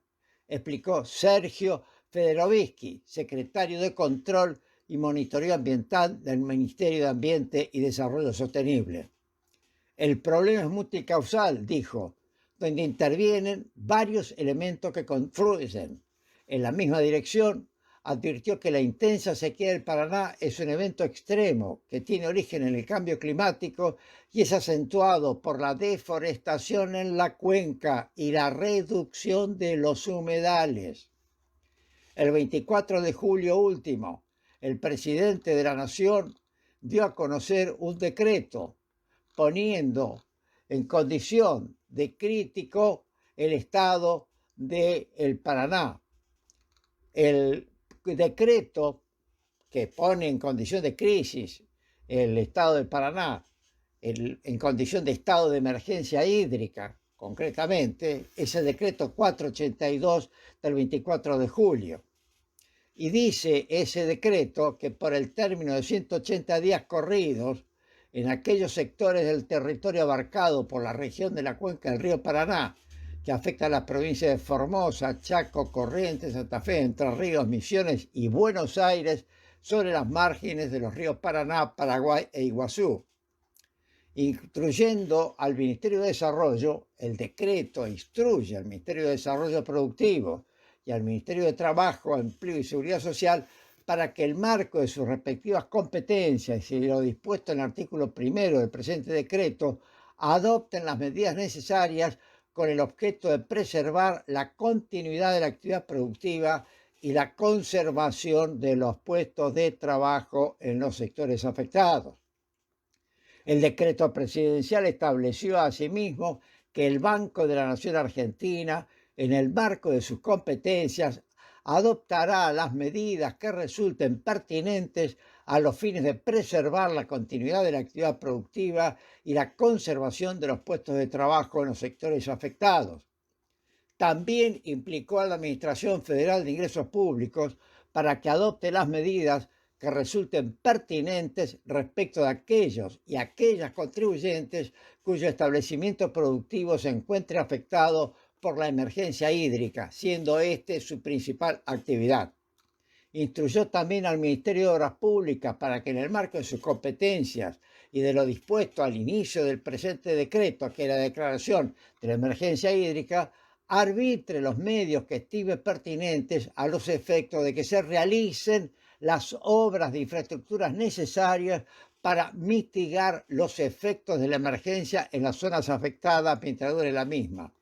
explicó Sergio Federovisky, secretario de Control y Monitoreo Ambiental del Ministerio de Ambiente y Desarrollo Sostenible. El problema es multicausal, dijo, donde intervienen varios elementos que confluyen. En la misma dirección, advirtió que la intensa sequía del Paraná es un evento extremo que tiene origen en el cambio climático y es acentuado por la deforestación en la cuenca y la reducción de los humedales. El 24 de julio último, el presidente de la Nación dio a conocer un decreto poniendo en condición de crítico el estado del Paraná. El decreto que pone en condición de crisis el estado del Paraná, en condición de estado de emergencia hídrica, concretamente, es el decreto 482 del 24 de julio. Y dice ese decreto que por el término de 180 días corridos, en aquellos sectores del territorio abarcado por la región de la cuenca del río Paraná, que afecta a las provincias de Formosa, Chaco, Corrientes, Santa Fe, Entre Ríos, Misiones y Buenos Aires, sobre las márgenes de los ríos Paraná, Paraguay e Iguazú. Instruyendo al Ministerio de Desarrollo, el decreto instruye al Ministerio de Desarrollo Productivo y al Ministerio de Trabajo, Empleo y Seguridad Social para que el marco de sus respectivas competencias y lo dispuesto en el artículo 1 del presente decreto adopten las medidas necesarias con el objeto de preservar la continuidad de la actividad productiva y la conservación de los puestos de trabajo en los sectores afectados. El decreto presidencial estableció asimismo que el Banco de la Nación Argentina, en el marco de sus competencias, adoptará las medidas que resulten pertinentes a los fines de preservar la continuidad de la actividad productiva y la conservación de los puestos de trabajo en los sectores afectados. También implicó a la Administración Federal de Ingresos Públicos para que adopte las medidas que resulten pertinentes respecto de aquellos y aquellas contribuyentes cuyo establecimiento productivo se encuentre afectado por la emergencia hídrica, siendo este su principal actividad. Instruyó también al Ministerio de Obras Públicas para que en el marco de sus competencias y de lo dispuesto al inicio del presente decreto, que es la declaración de la emergencia hídrica, arbitre los medios que estime pertinentes a los efectos de que se realicen las obras de infraestructuras necesarias para mitigar los efectos de la emergencia en las zonas afectadas mientras dure la misma.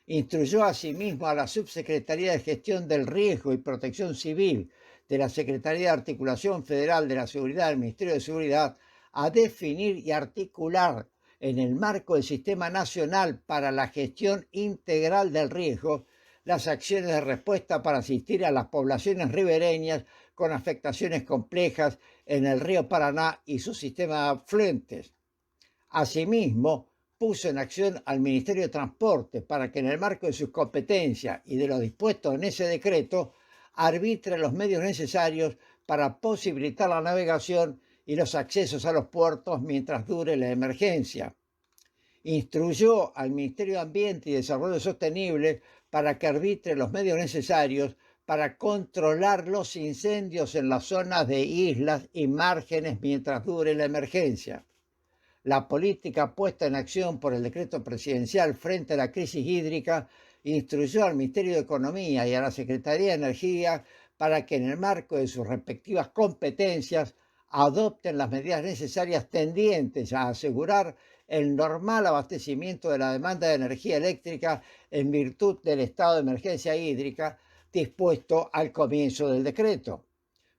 Instruyó asimismo a la Subsecretaría de Gestión del Riesgo y Protección Civil de la Secretaría de Articulación Federal de la Seguridad del Ministerio de Seguridad a definir y articular en el marco del Sistema Nacional para la Gestión Integral del Riesgo las acciones de respuesta para asistir a las poblaciones ribereñas con afectaciones complejas en el río Paraná y su sistema de afluentes. Asimismo, puso en acción al Ministerio de Transporte para que en el marco de sus competencias y de lo dispuesto en ese decreto arbitre los medios necesarios para posibilitar la navegación y los accesos a los puertos mientras dure la emergencia. Instruyó al Ministerio de Ambiente y Desarrollo Sostenible para que arbitre los medios necesarios para controlar los incendios en las zonas de islas y márgenes mientras dure la emergencia. La política puesta en acción por el decreto presidencial frente a la crisis hídrica instruyó al Ministerio de Economía y a la Secretaría de Energía para que en el marco de sus respectivas competencias adopten las medidas necesarias tendientes a asegurar el normal abastecimiento de la demanda de energía eléctrica en virtud del estado de emergencia hídrica dispuesto al comienzo del decreto,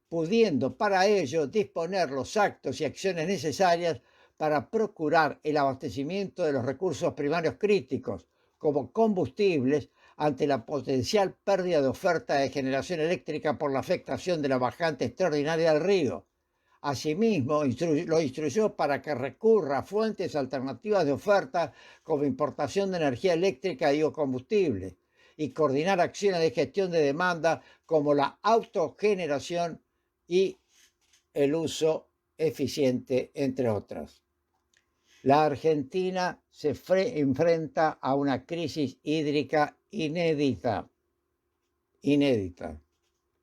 pudiendo para ello disponer los actos y acciones necesarias para procurar el abastecimiento de los recursos primarios críticos, como combustibles, ante la potencial pérdida de oferta de generación eléctrica por la afectación de la bajante extraordinaria del río. Asimismo, lo instruyó para que recurra a fuentes alternativas de oferta como importación de energía eléctrica y o combustible, y coordinar acciones de gestión de demanda como la autogeneración y el uso eficiente, entre otras. La Argentina se enfrenta a una crisis hídrica inédita.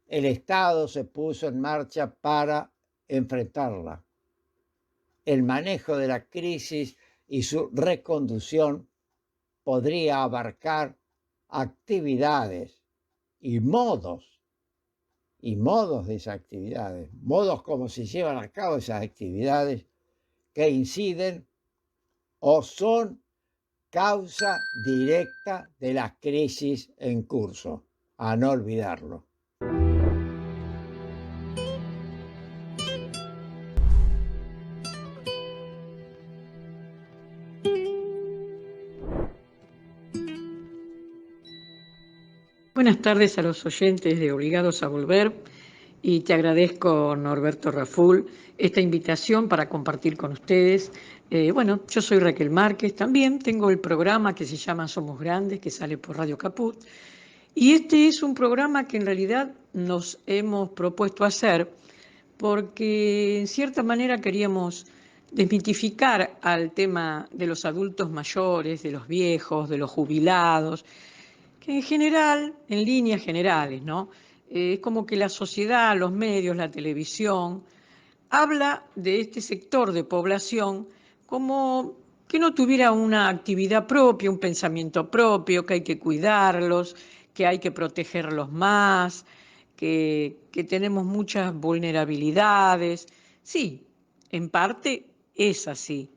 El Estado se puso en marcha para enfrentarla. El manejo de la crisis y su reconducción podría abarcar actividades y modos de esas actividades, modos como se llevan a cabo esas actividades que inciden o son causa directa de la crisis en curso, a no olvidarlo. Buenas tardes a los oyentes de Obligados a Volver y te agradezco, Norberto Raful, esta invitación para compartir con ustedes. Yo soy Raquel Márquez, también tengo el programa que se llama Somos Grandes, que sale por Radio Caput, y este es un programa que en realidad nos hemos propuesto hacer porque en cierta manera queríamos desmitificar al tema de los adultos mayores, de los viejos, de los jubilados, que en general, en líneas generales, ¿no? Es como que la sociedad, los medios, la televisión, habla de este sector de población como que no tuviera una actividad propia, un pensamiento propio, que hay que cuidarlos, que hay que protegerlos más, que tenemos muchas vulnerabilidades. Sí, en parte es así.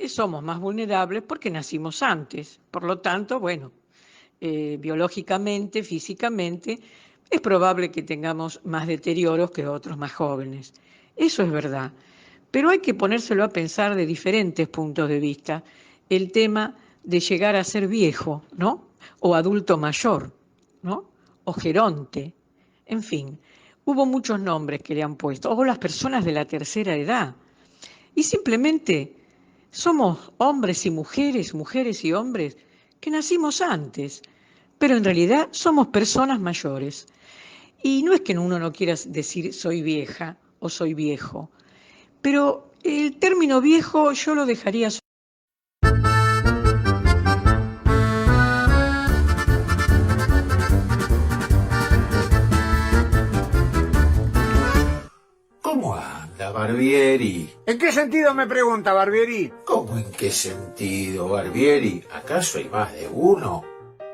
Somos más vulnerables porque nacimos antes. Por lo tanto, biológicamente, físicamente, es probable que tengamos más deterioros que otros más jóvenes. Eso es verdad. pero hay que ponérselo a pensar de diferentes puntos de vista. El tema de llegar a ser viejo, ¿no? O adulto mayor, ¿no? O geronte, en fin. Hubo muchos nombres que le han puesto, o las personas de la tercera edad. Y simplemente somos hombres y mujeres, mujeres y hombres, que nacimos antes, pero en realidad somos personas mayores. Y no es que uno no quiera decir soy vieja o soy viejo, pero el término viejo yo lo dejaría. ¿Cómo anda, Barbieri? ¿En qué sentido me pregunta, Barbieri? ¿Cómo en qué sentido, Barbieri? ¿Acaso hay más de uno?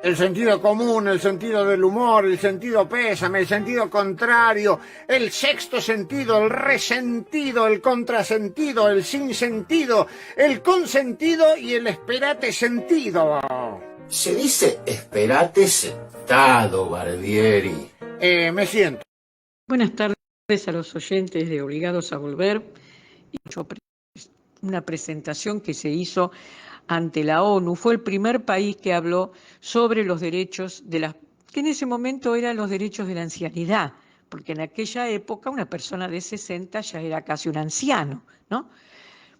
El sentido común, el sentido del humor, el sentido pésame, el sentido contrario, el sexto sentido, el resentido, el contrasentido, el sinsentido, el consentido y el esperate sentido. Se dice esperate sentado, Barbieri. Me siento. Buenas tardes a los oyentes de Obligados a Volver. Una presentación que se hizo ante la ONU. Fue el primer país que habló sobre los derechos que en ese momento eran los derechos de la ancianidad, porque en aquella época una persona de 60 ya era casi un anciano, ¿no?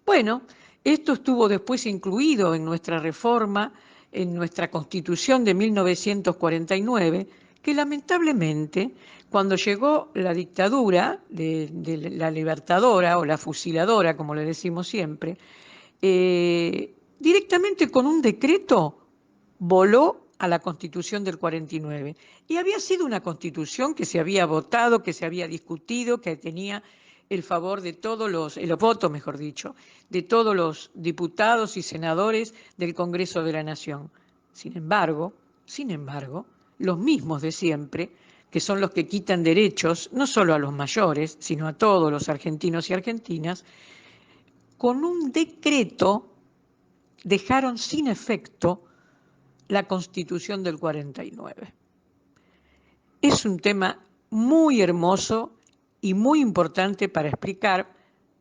Bueno, esto estuvo después incluido en nuestra reforma, en nuestra Constitución de 1949, que lamentablemente, cuando llegó la dictadura de la libertadora o la fusiladora, como le decimos siempre, directamente con un decreto voló a la Constitución del 49. Y había sido una Constitución que se había votado, que se había discutido, que tenía el favor de todos el voto, mejor dicho, de todos los diputados y senadores del Congreso de la Nación. Sin embargo, los mismos de siempre, que son los que quitan derechos, no solo a los mayores, sino a todos los argentinos y argentinas, con un decreto dejaron sin efecto la Constitución del 49. Es un tema muy hermoso y muy importante para explicar,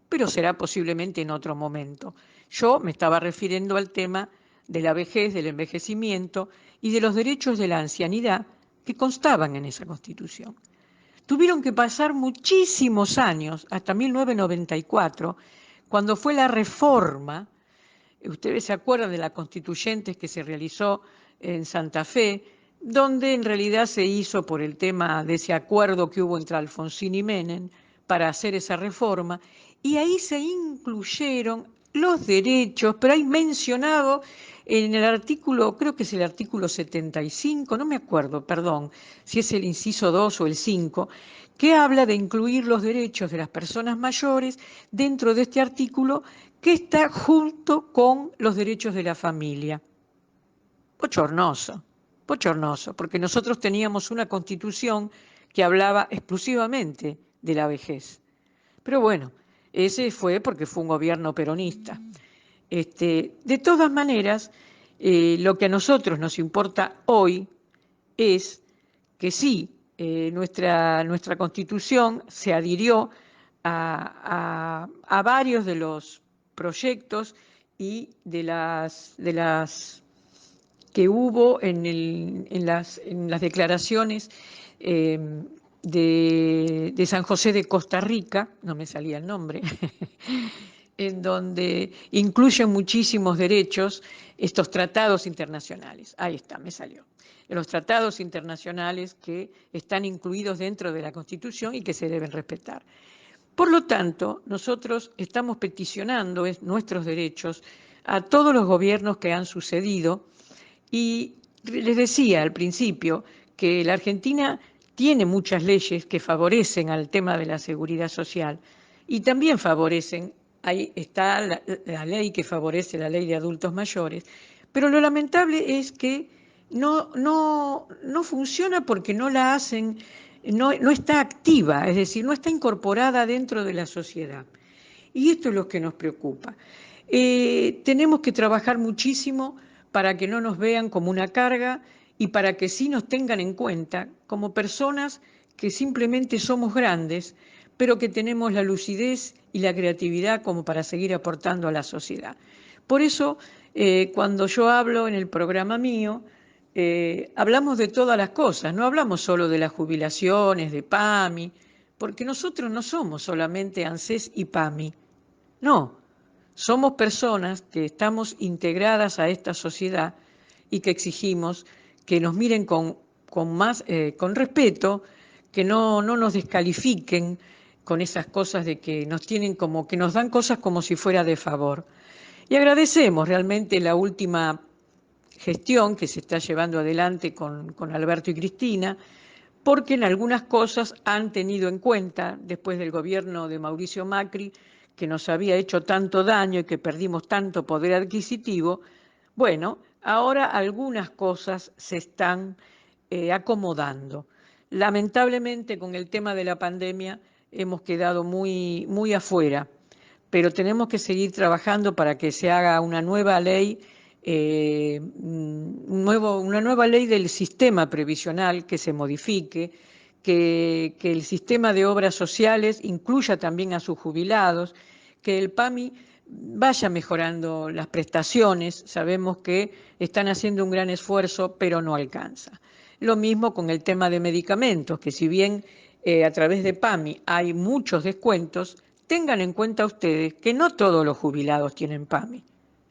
pero será posiblemente en otro momento. Yo me estaba refiriendo al tema de la vejez, del envejecimiento y de los derechos de la ancianidad que constaban en esa Constitución. Tuvieron que pasar muchísimos años, hasta 1994, cuando fue la reforma. Ustedes se acuerdan de la constituyente que se realizó en Santa Fe, donde en realidad se hizo por el tema de ese acuerdo que hubo entre Alfonsín y Menem para hacer esa reforma, y ahí se incluyeron los derechos, pero hay mencionado en el artículo, creo que es el artículo 75, no me acuerdo, perdón, si es el inciso 2 o el 5, que habla de incluir los derechos de las personas mayores dentro de este artículo que está junto con los derechos de la familia. Bochornoso, porque nosotros teníamos una Constitución que hablaba exclusivamente de la vejez. Pero bueno, ese fue porque fue un gobierno peronista. De todas maneras, lo que a nosotros nos importa hoy es que sí, nuestra Constitución se adhirió a varios de los proyectos y de las que hubo en las declaraciones de San José de Costa Rica, no me salía el nombre, en donde incluyen muchísimos derechos estos tratados internacionales. Ahí está, me salió. Los tratados internacionales que están incluidos dentro de la Constitución y que se deben respetar. Por lo tanto, nosotros estamos peticionando nuestros derechos a todos los gobiernos que han sucedido y les decía al principio que la Argentina tiene muchas leyes que favorecen al tema de la seguridad social y también favorecen, ahí está la ley que favorece la ley de adultos mayores, pero lo lamentable es que no funciona porque no la hacen, no está activa, es decir, no está incorporada dentro de la sociedad. Y esto es lo que nos preocupa. Tenemos que trabajar muchísimo para que no nos vean como una carga y para que sí nos tengan en cuenta como personas que simplemente somos grandes, pero que tenemos la lucidez y la creatividad como para seguir aportando a la sociedad. Por eso, cuando yo hablo en el programa mío, hablamos de todas las cosas, no hablamos solo de las jubilaciones, de PAMI, porque nosotros no somos solamente ANSES y PAMI, no, somos personas que estamos integradas a esta sociedad y que exigimos que nos miren con respeto, que no nos descalifiquen con esas cosas de que nos tienen como, que nos dan cosas como si fuera de favor. Y agradecemos realmente la última gestión que se está llevando adelante con Alberto y Cristina, porque en algunas cosas han tenido en cuenta, después del gobierno de Mauricio Macri, que nos había hecho tanto daño y que perdimos tanto poder adquisitivo, bueno, ahora algunas cosas se están acomodando. Lamentablemente, con el tema de la pandemia hemos quedado muy afuera, pero tenemos que seguir trabajando para que se haga una nueva ley, una nueva ley del sistema previsional, que se modifique, que el sistema de obras sociales incluya también a sus jubilados, que el PAMI vaya mejorando las prestaciones. Sabemos que están haciendo un gran esfuerzo, pero no alcanza. Lo mismo con el tema de medicamentos, que si bien a través de PAMI hay muchos descuentos, tengan en cuenta ustedes que no todos los jubilados tienen PAMI.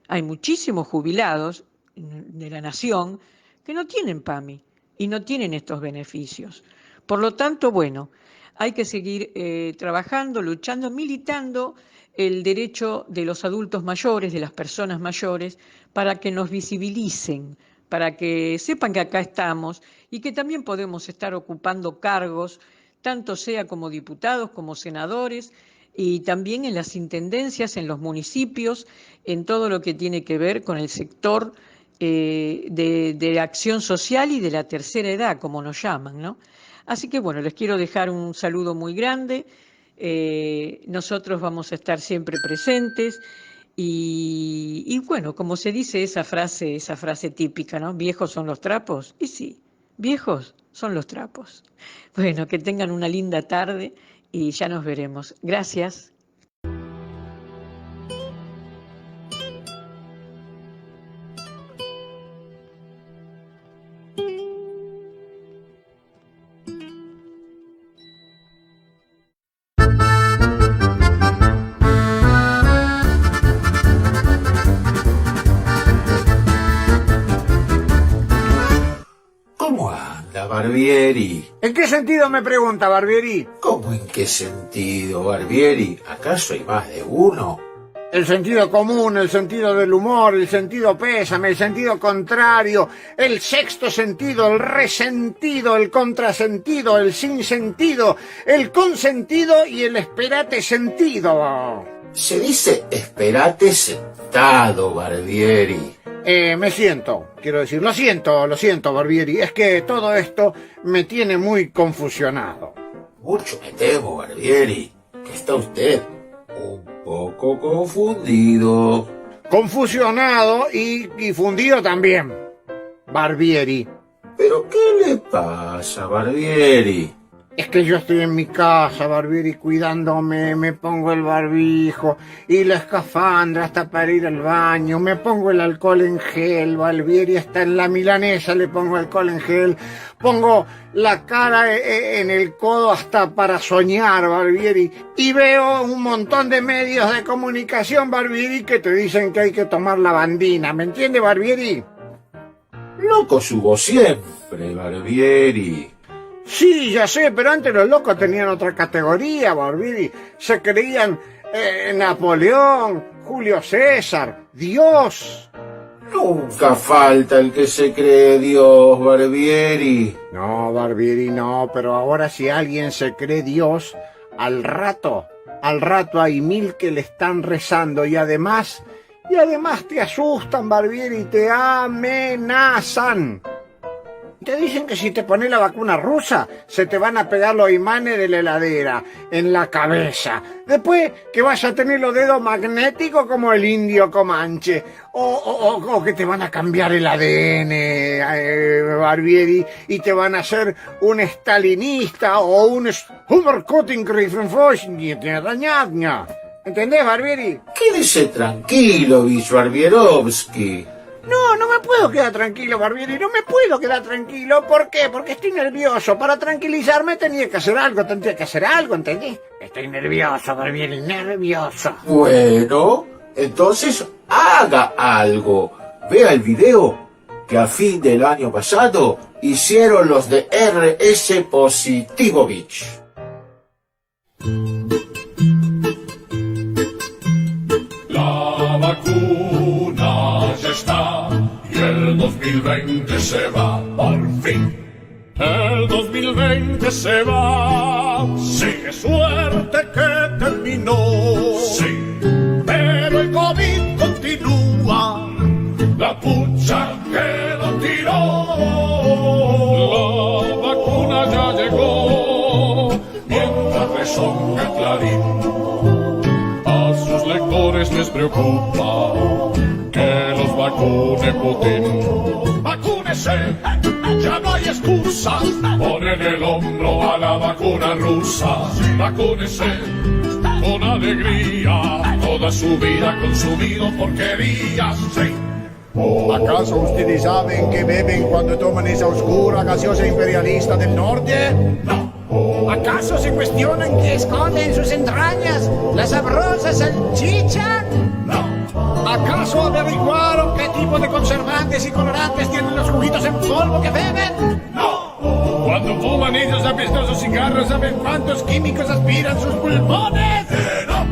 Hay muchísimos jubilados de la nación que no tienen PAMI y no tienen estos beneficios. Por lo tanto, bueno, hay que seguir trabajando, luchando, militando el derecho de los adultos mayores, de las personas mayores, para que nos visibilicen, para que sepan que acá estamos y que también podemos estar ocupando cargos, tanto sea como diputados, como senadores, y también en las intendencias, en los municipios, en todo lo que tiene que ver con el sector de acción social y de la tercera edad, como nos llaman, ¿no? Así que bueno, les quiero dejar un saludo muy grande. Nosotros vamos a estar siempre presentes y bueno, como se dice esa frase típica, ¿no? ¿Viejos son los trapos? Y sí, viejos son los trapos. Bueno, que tengan una linda tarde y ya nos veremos. Gracias. ¿Cómo anda, Barbieri? ¿En qué sentido me pregunta, Barbieri? ¿Cómo en qué sentido, Barbieri? ¿Acaso hay más de uno? El sentido común, el sentido del humor, el sentido pésame, el sentido contrario, el sexto sentido, el resentido, el contrasentido, el sinsentido, el consentido y el esperate sentido. Se dice esperate sentado, Barbieri. Me siento, quiero decir, lo siento, Barbieri, es que todo esto me tiene muy confusionado. Mucho me temo, Barbieri, que está usted un poco confundido. Confusionado y fundido también, Barbieri. ¿Pero qué le pasa, Barbieri? Es que yo estoy en mi casa, Barbieri, cuidándome, me pongo el barbijo y la escafandra hasta para ir al baño, me pongo el alcohol en gel, Barbieri, hasta en la milanesa le pongo alcohol en gel, pongo la cara en el codo hasta para soñar, Barbieri, y veo un montón de medios de comunicación, Barbieri, que te dicen que hay que tomar lavandina, ¿me entiende, Barbieri? Loco subo siempre, Barbieri. Sí, ya sé, pero antes los locos tenían otra categoría, Barbieri. Se creían Napoleón, Julio César, Dios. Nunca falta el que se cree Dios, Barbieri. No, Barbieri, no, pero ahora si alguien se cree Dios, al rato hay 1000 que le están rezando y además te asustan, Barbieri, te amenazan. Te dicen que si te pones la vacuna rusa, se te van a pegar los imanes de la heladera en la cabeza. Después que vas a tener los dedos magnéticos como el indio Comanche. O que te van a cambiar el ADN, Barbieri, y te van a hacer un stalinista o un ¿Entendés, Barbieri? Quédese tranquilo, Barbierovsky. No me puedo quedar tranquilo, Barbieri, no me puedo quedar tranquilo. ¿Por qué? Porque estoy nervioso. Para tranquilizarme tendría que hacer algo, ¿entendés? Estoy nervioso, Barbieri, nervioso. Bueno, entonces haga algo. Vea el video que a fin del año pasado hicieron los de RS Positivovich. La vacuna ya está y el 2020 se va por fin. El 2020 se va, sí, qué suerte que terminó. Sí, pero el COVID continúa, la pucha que lo tiró. La vacuna ya llegó, mientras resonga el clarín. A sus lectores les preocupa que los vacune Putin. ¡Vacúnese! Ya no hay excusas. Ponen el hombro a la vacuna rusa. Vacúnese con alegría. Toda su vida consumido porquerías. Sí. ¿Acaso ustedes saben que beben cuando toman esa oscura gaseosa imperialista del norte? No. ¿Acaso se cuestionan qué esconde en sus entrañas la sabrosa salchicha? No. ¿Acaso averiguaron qué tipo de conservantes y colorantes tienen los juguitos en polvo que beben? No. Cuando fuman esos apestosos cigarros, ¿saben cuántos químicos aspiran sus pulmones? No.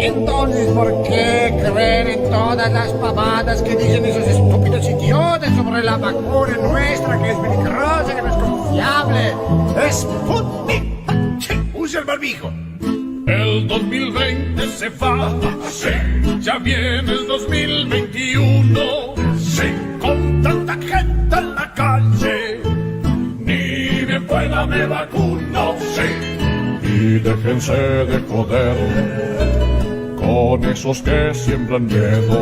Entonces, ¿por qué creen en todas las pavadas que dicen esos estúpidos idiotas sobre la vacuna nuestra, que es peligrosa, que no es confiable? ¡Sputnik! ¡Usa el barbijo! El 2020 se va, sí, ya viene el 2021, sí, con tanta gente en la calle, ni bien pueda me vacuno, sí. Y déjense de joder con esos que siembran miedo.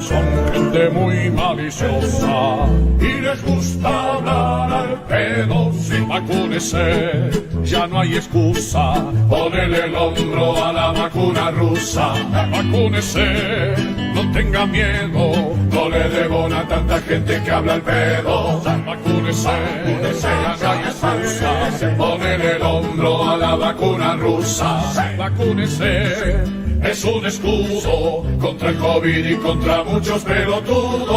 Son gente muy maliciosa y les gusta hablar al pedo. Si vacúnese, ya no hay excusa. Ponele el hombro a la vacuna rusa. Vacúnese, no tenga miedo. No le debona a tanta gente que habla al pedo. Vacúnese, ya no hay excusa. Ponele el hombro a la vacuna rusa. Vacúnese. Es un escudo contra el COVID y contra muchos pelotudos.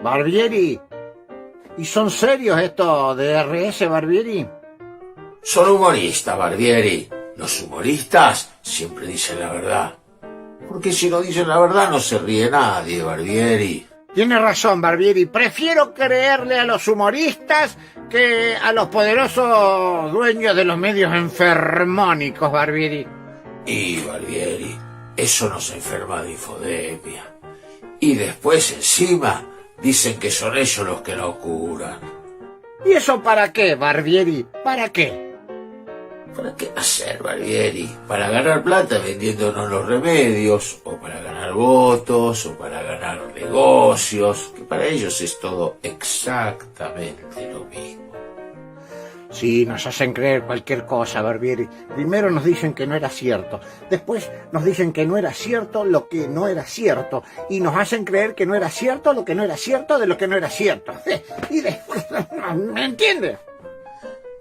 Barbieri, ¿y son serios estos de RS, Barbieri? Son humoristas, Barbieri. Los humoristas siempre dicen la verdad. Porque si no dicen la verdad no se ríe nadie, Barbieri. Tiene razón, Barbieri. Prefiero creerle a los humoristas que a los poderosos dueños de los medios enfermónicos, Barbieri. Y, Barbieri, eso nos enferma de infodemia. Y después, encima, dicen que son ellos los que lo curan. ¿Y eso para qué, Barbieri? ¿Para qué? ¿Para qué hacer, Barbieri? ¿Para ganar plata vendiéndonos los remedios? ¿O para ganar votos? ¿O para ganar negocios? Que para ellos es todo exactamente lo mismo. Sí, nos hacen creer cualquier cosa, Barbieri. Primero nos dicen que no era cierto. Después nos dicen que no era cierto lo que no era cierto. Y nos hacen creer que no era cierto lo que no era cierto de lo que no era cierto. Y después... ¿Me entiendes?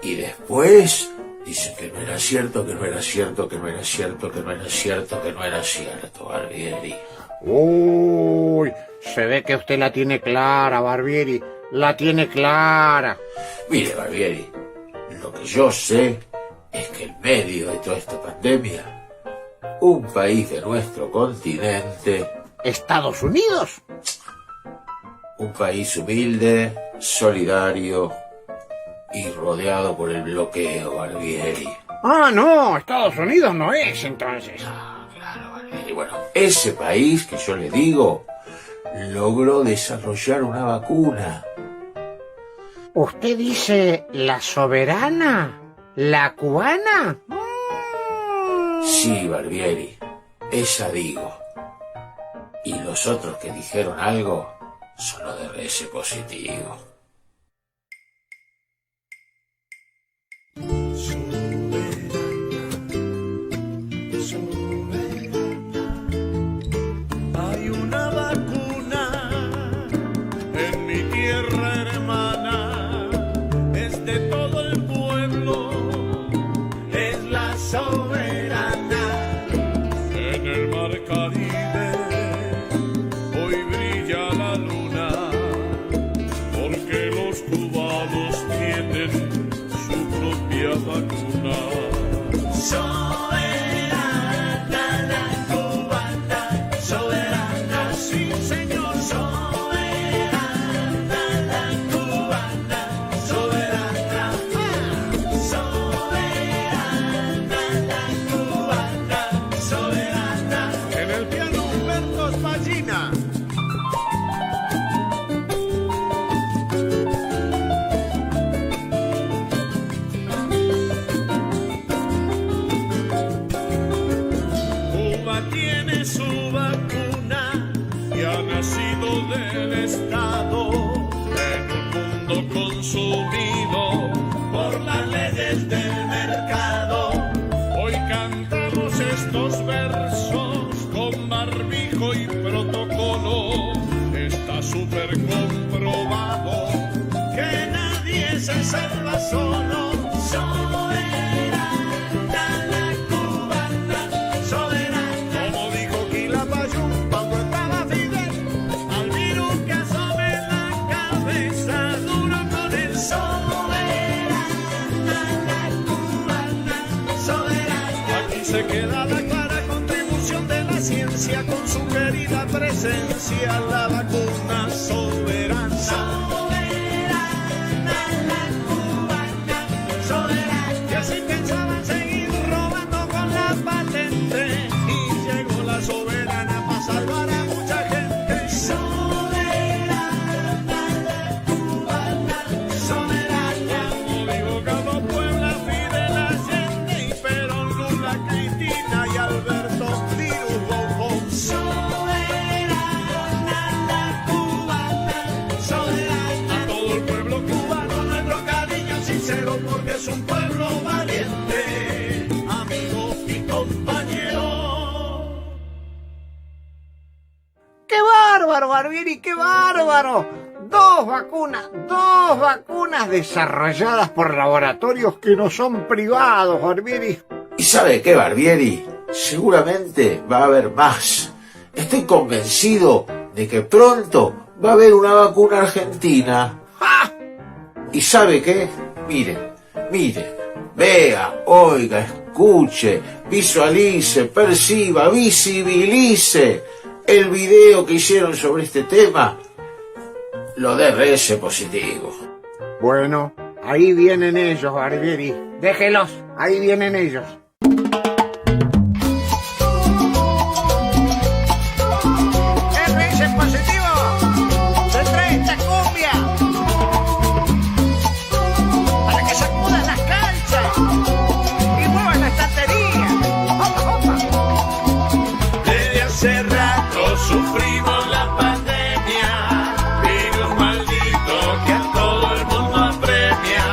Y después... dicen que no era cierto, que no era cierto, que no era cierto, que no era cierto, que no era cierto, Barbieri. Uy, se ve que usted la tiene clara, Barbieri. La tiene clara. Mire, Barbieri, lo que yo sé es que en medio de toda esta pandemia, un país de nuestro continente... ¿Estados Unidos? Un país humilde, solidario... y rodeado por el bloqueo, Barbieri. Ah, no, Estados Unidos no es entonces. Claro, Barbieri. Bueno, ese país que yo le digo logró desarrollar una vacuna. ¿Usted dice la soberana? ¿La cubana? Sí, Barbieri, esa digo. Y los otros que dijeron algo son los de RS positivo. Hay una vacuna en mi tierra hermana, es de todo el pueblo, es la soberana. En el mar Caribe hoy brilla la luna, porque los cubanos tienen su propia vacuna. Soberana la cubana, soberana, sí señor, soberana la cubana, soberana, soberana la cubana, soberana. En el piano Humberto Spallina. Cuba tiene su vacuna y ha nacido del Estado en un mundo consumido por las leyes del mercado. Hoy cantamos estos versos con barbijo y protocolo. Está súper comprobado que nadie se salva solo. Soberana la cubana, soberana. Como dijo Quilapayún cuando estaba Fidel, al virus que asome la cabeza duro con el soberana la cubana, soberana. Aquí se queda la clara contribución de la ciencia con su querida presencia, la vacuna soberana. Soberana la cubana, soberana. Y así pensaban seguir robando con la patente y llegó la soberana para salvar a mucha gente. Soberana la cubana, soberana. Como digo, Carlos Puebla, Fidel Allende y Perón, Lula, Cristina y Alberto Virus Bombón. Soberana la cubana, soberana. A todo el pueblo cubano nuestro cariño sincero, porque es un pueblo valiente, amigo y compañero. ¡Qué bárbaro, Barbieri, qué bárbaro! Dos vacunas desarrolladas por laboratorios que no son privados, Barbieri. ¿Y sabe qué, Barbieri? Seguramente va a haber más. Estoy convencido de que pronto va a haber una vacuna argentina. ¡Ja! ¿Y sabe qué? Mire, vea, oiga, escuche, visualice, perciba, visibilice el video que hicieron sobre este tema, lo de RS positivo. Bueno, ahí vienen ellos, Barbieri. Déjelos, ahí vienen ellos. RS positivo, se trae esta cumbia para que sacudan las canchas y muevan la estantería. ¡Opa, opa! Desde hace rato sufrimos la pandemia, virus maldito que a todo el mundo apremia.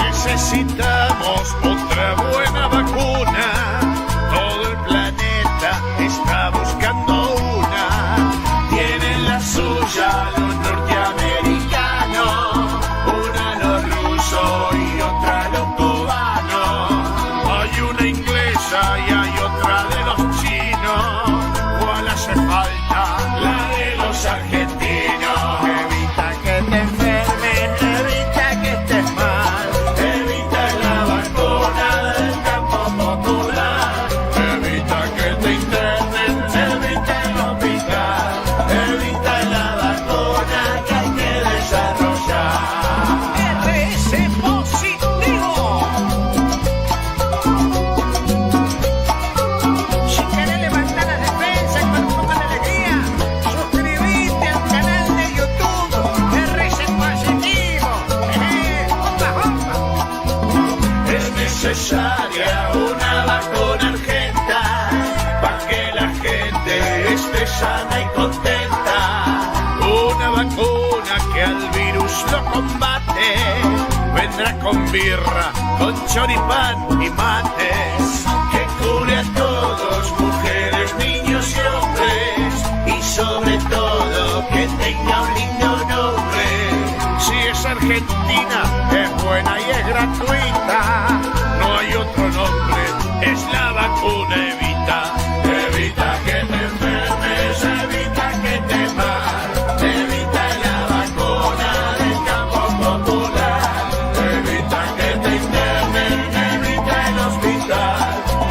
Necesitamos otra buena vacuna. vendrá con birra, con choripán y mates, que cure a todos, mujeres, niños y hombres, y sobre todo que tenga un lindo nombre. Si es Argentina, es buena y es gratuita, no hay otro nombre, es la vacuna Evita. Evita que te enfermes, evita que te mates, evita la vacuna del campo popular, evita que te internen, evita el hospital,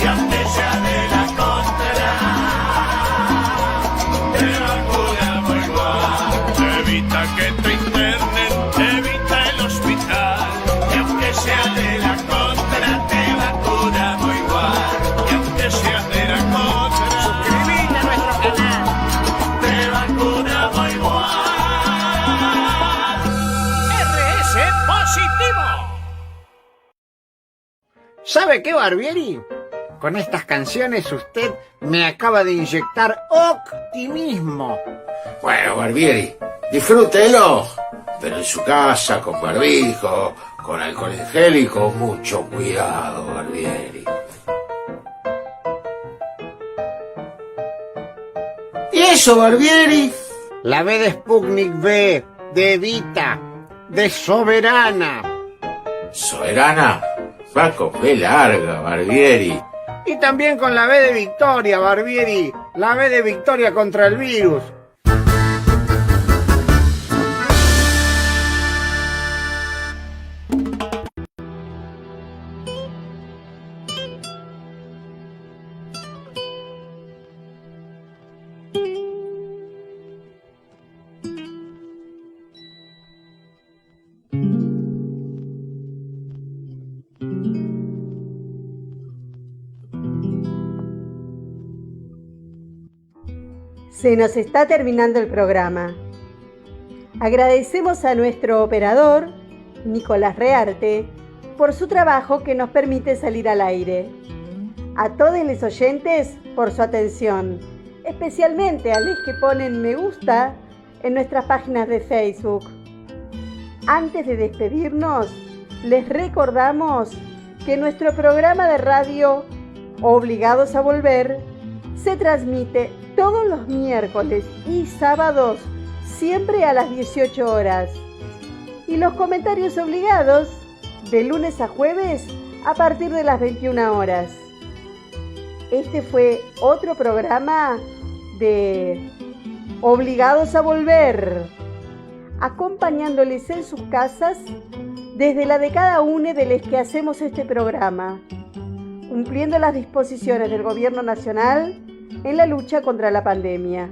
y aunque sea de la contra, te vacunamos igual. Evita que te internen, evita el hospital, y aunque sea de la contra, te vacunamos igual, y aunque sea de la contra, suscríbete a nuestro canal, te vacunamos igual. RS positivo. ¿Sabe qué, Barbieri? Con estas canciones usted me acaba de inyectar optimismo. Bueno, Barbieri, disfrútelo, pero en su casa, con barbijo, con alcohol en gel y con mucho cuidado, Barbieri. ¿Y eso, Barbieri? La B de Sputnik V, de Evita, de Soberana. ¿Soberana? Va con B larga, Barbieri. Y también con la B de Victoria, Barbieri. La B de Victoria contra el virus. Se nos está terminando el programa. Agradecemos a nuestro operador, Nicolás Rearte, por su trabajo que nos permite salir al aire. A todos los oyentes por su atención, especialmente a los que ponen me gusta en nuestras páginas de Facebook. Antes de despedirnos, les recordamos que nuestro programa de radio, Obligados a Volver, se transmite todos los miércoles y sábados, siempre a las 18 horas. Y los comentarios obligados, de lunes a jueves, a partir de las 21 horas. Este fue otro programa de Obligados a Volver, acompañándoles en sus casas desde la de cada uno de los que hacemos este programa, cumpliendo las disposiciones del Gobierno Nacional en la lucha contra la pandemia.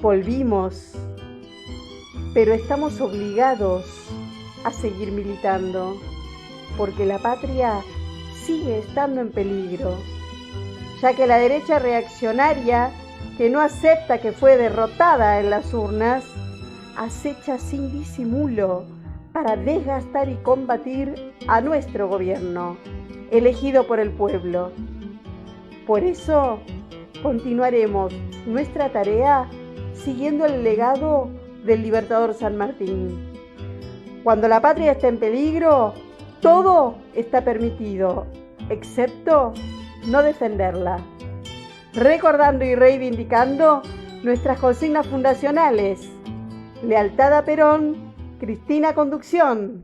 Volvimos, pero estamos obligados a seguir militando, porque la patria sigue estando en peligro, ya que la derecha reaccionaria, que no acepta que fue derrotada en las urnas, acecha sin disimulo para desgastar y combatir a nuestro gobierno, elegido por el pueblo. Por eso, continuaremos nuestra tarea siguiendo el legado del Libertador San Martín. Cuando la patria está en peligro, todo está permitido, excepto no defenderla. Recordando y reivindicando nuestras consignas fundacionales: lealtad a Perón, Cristina Conducción.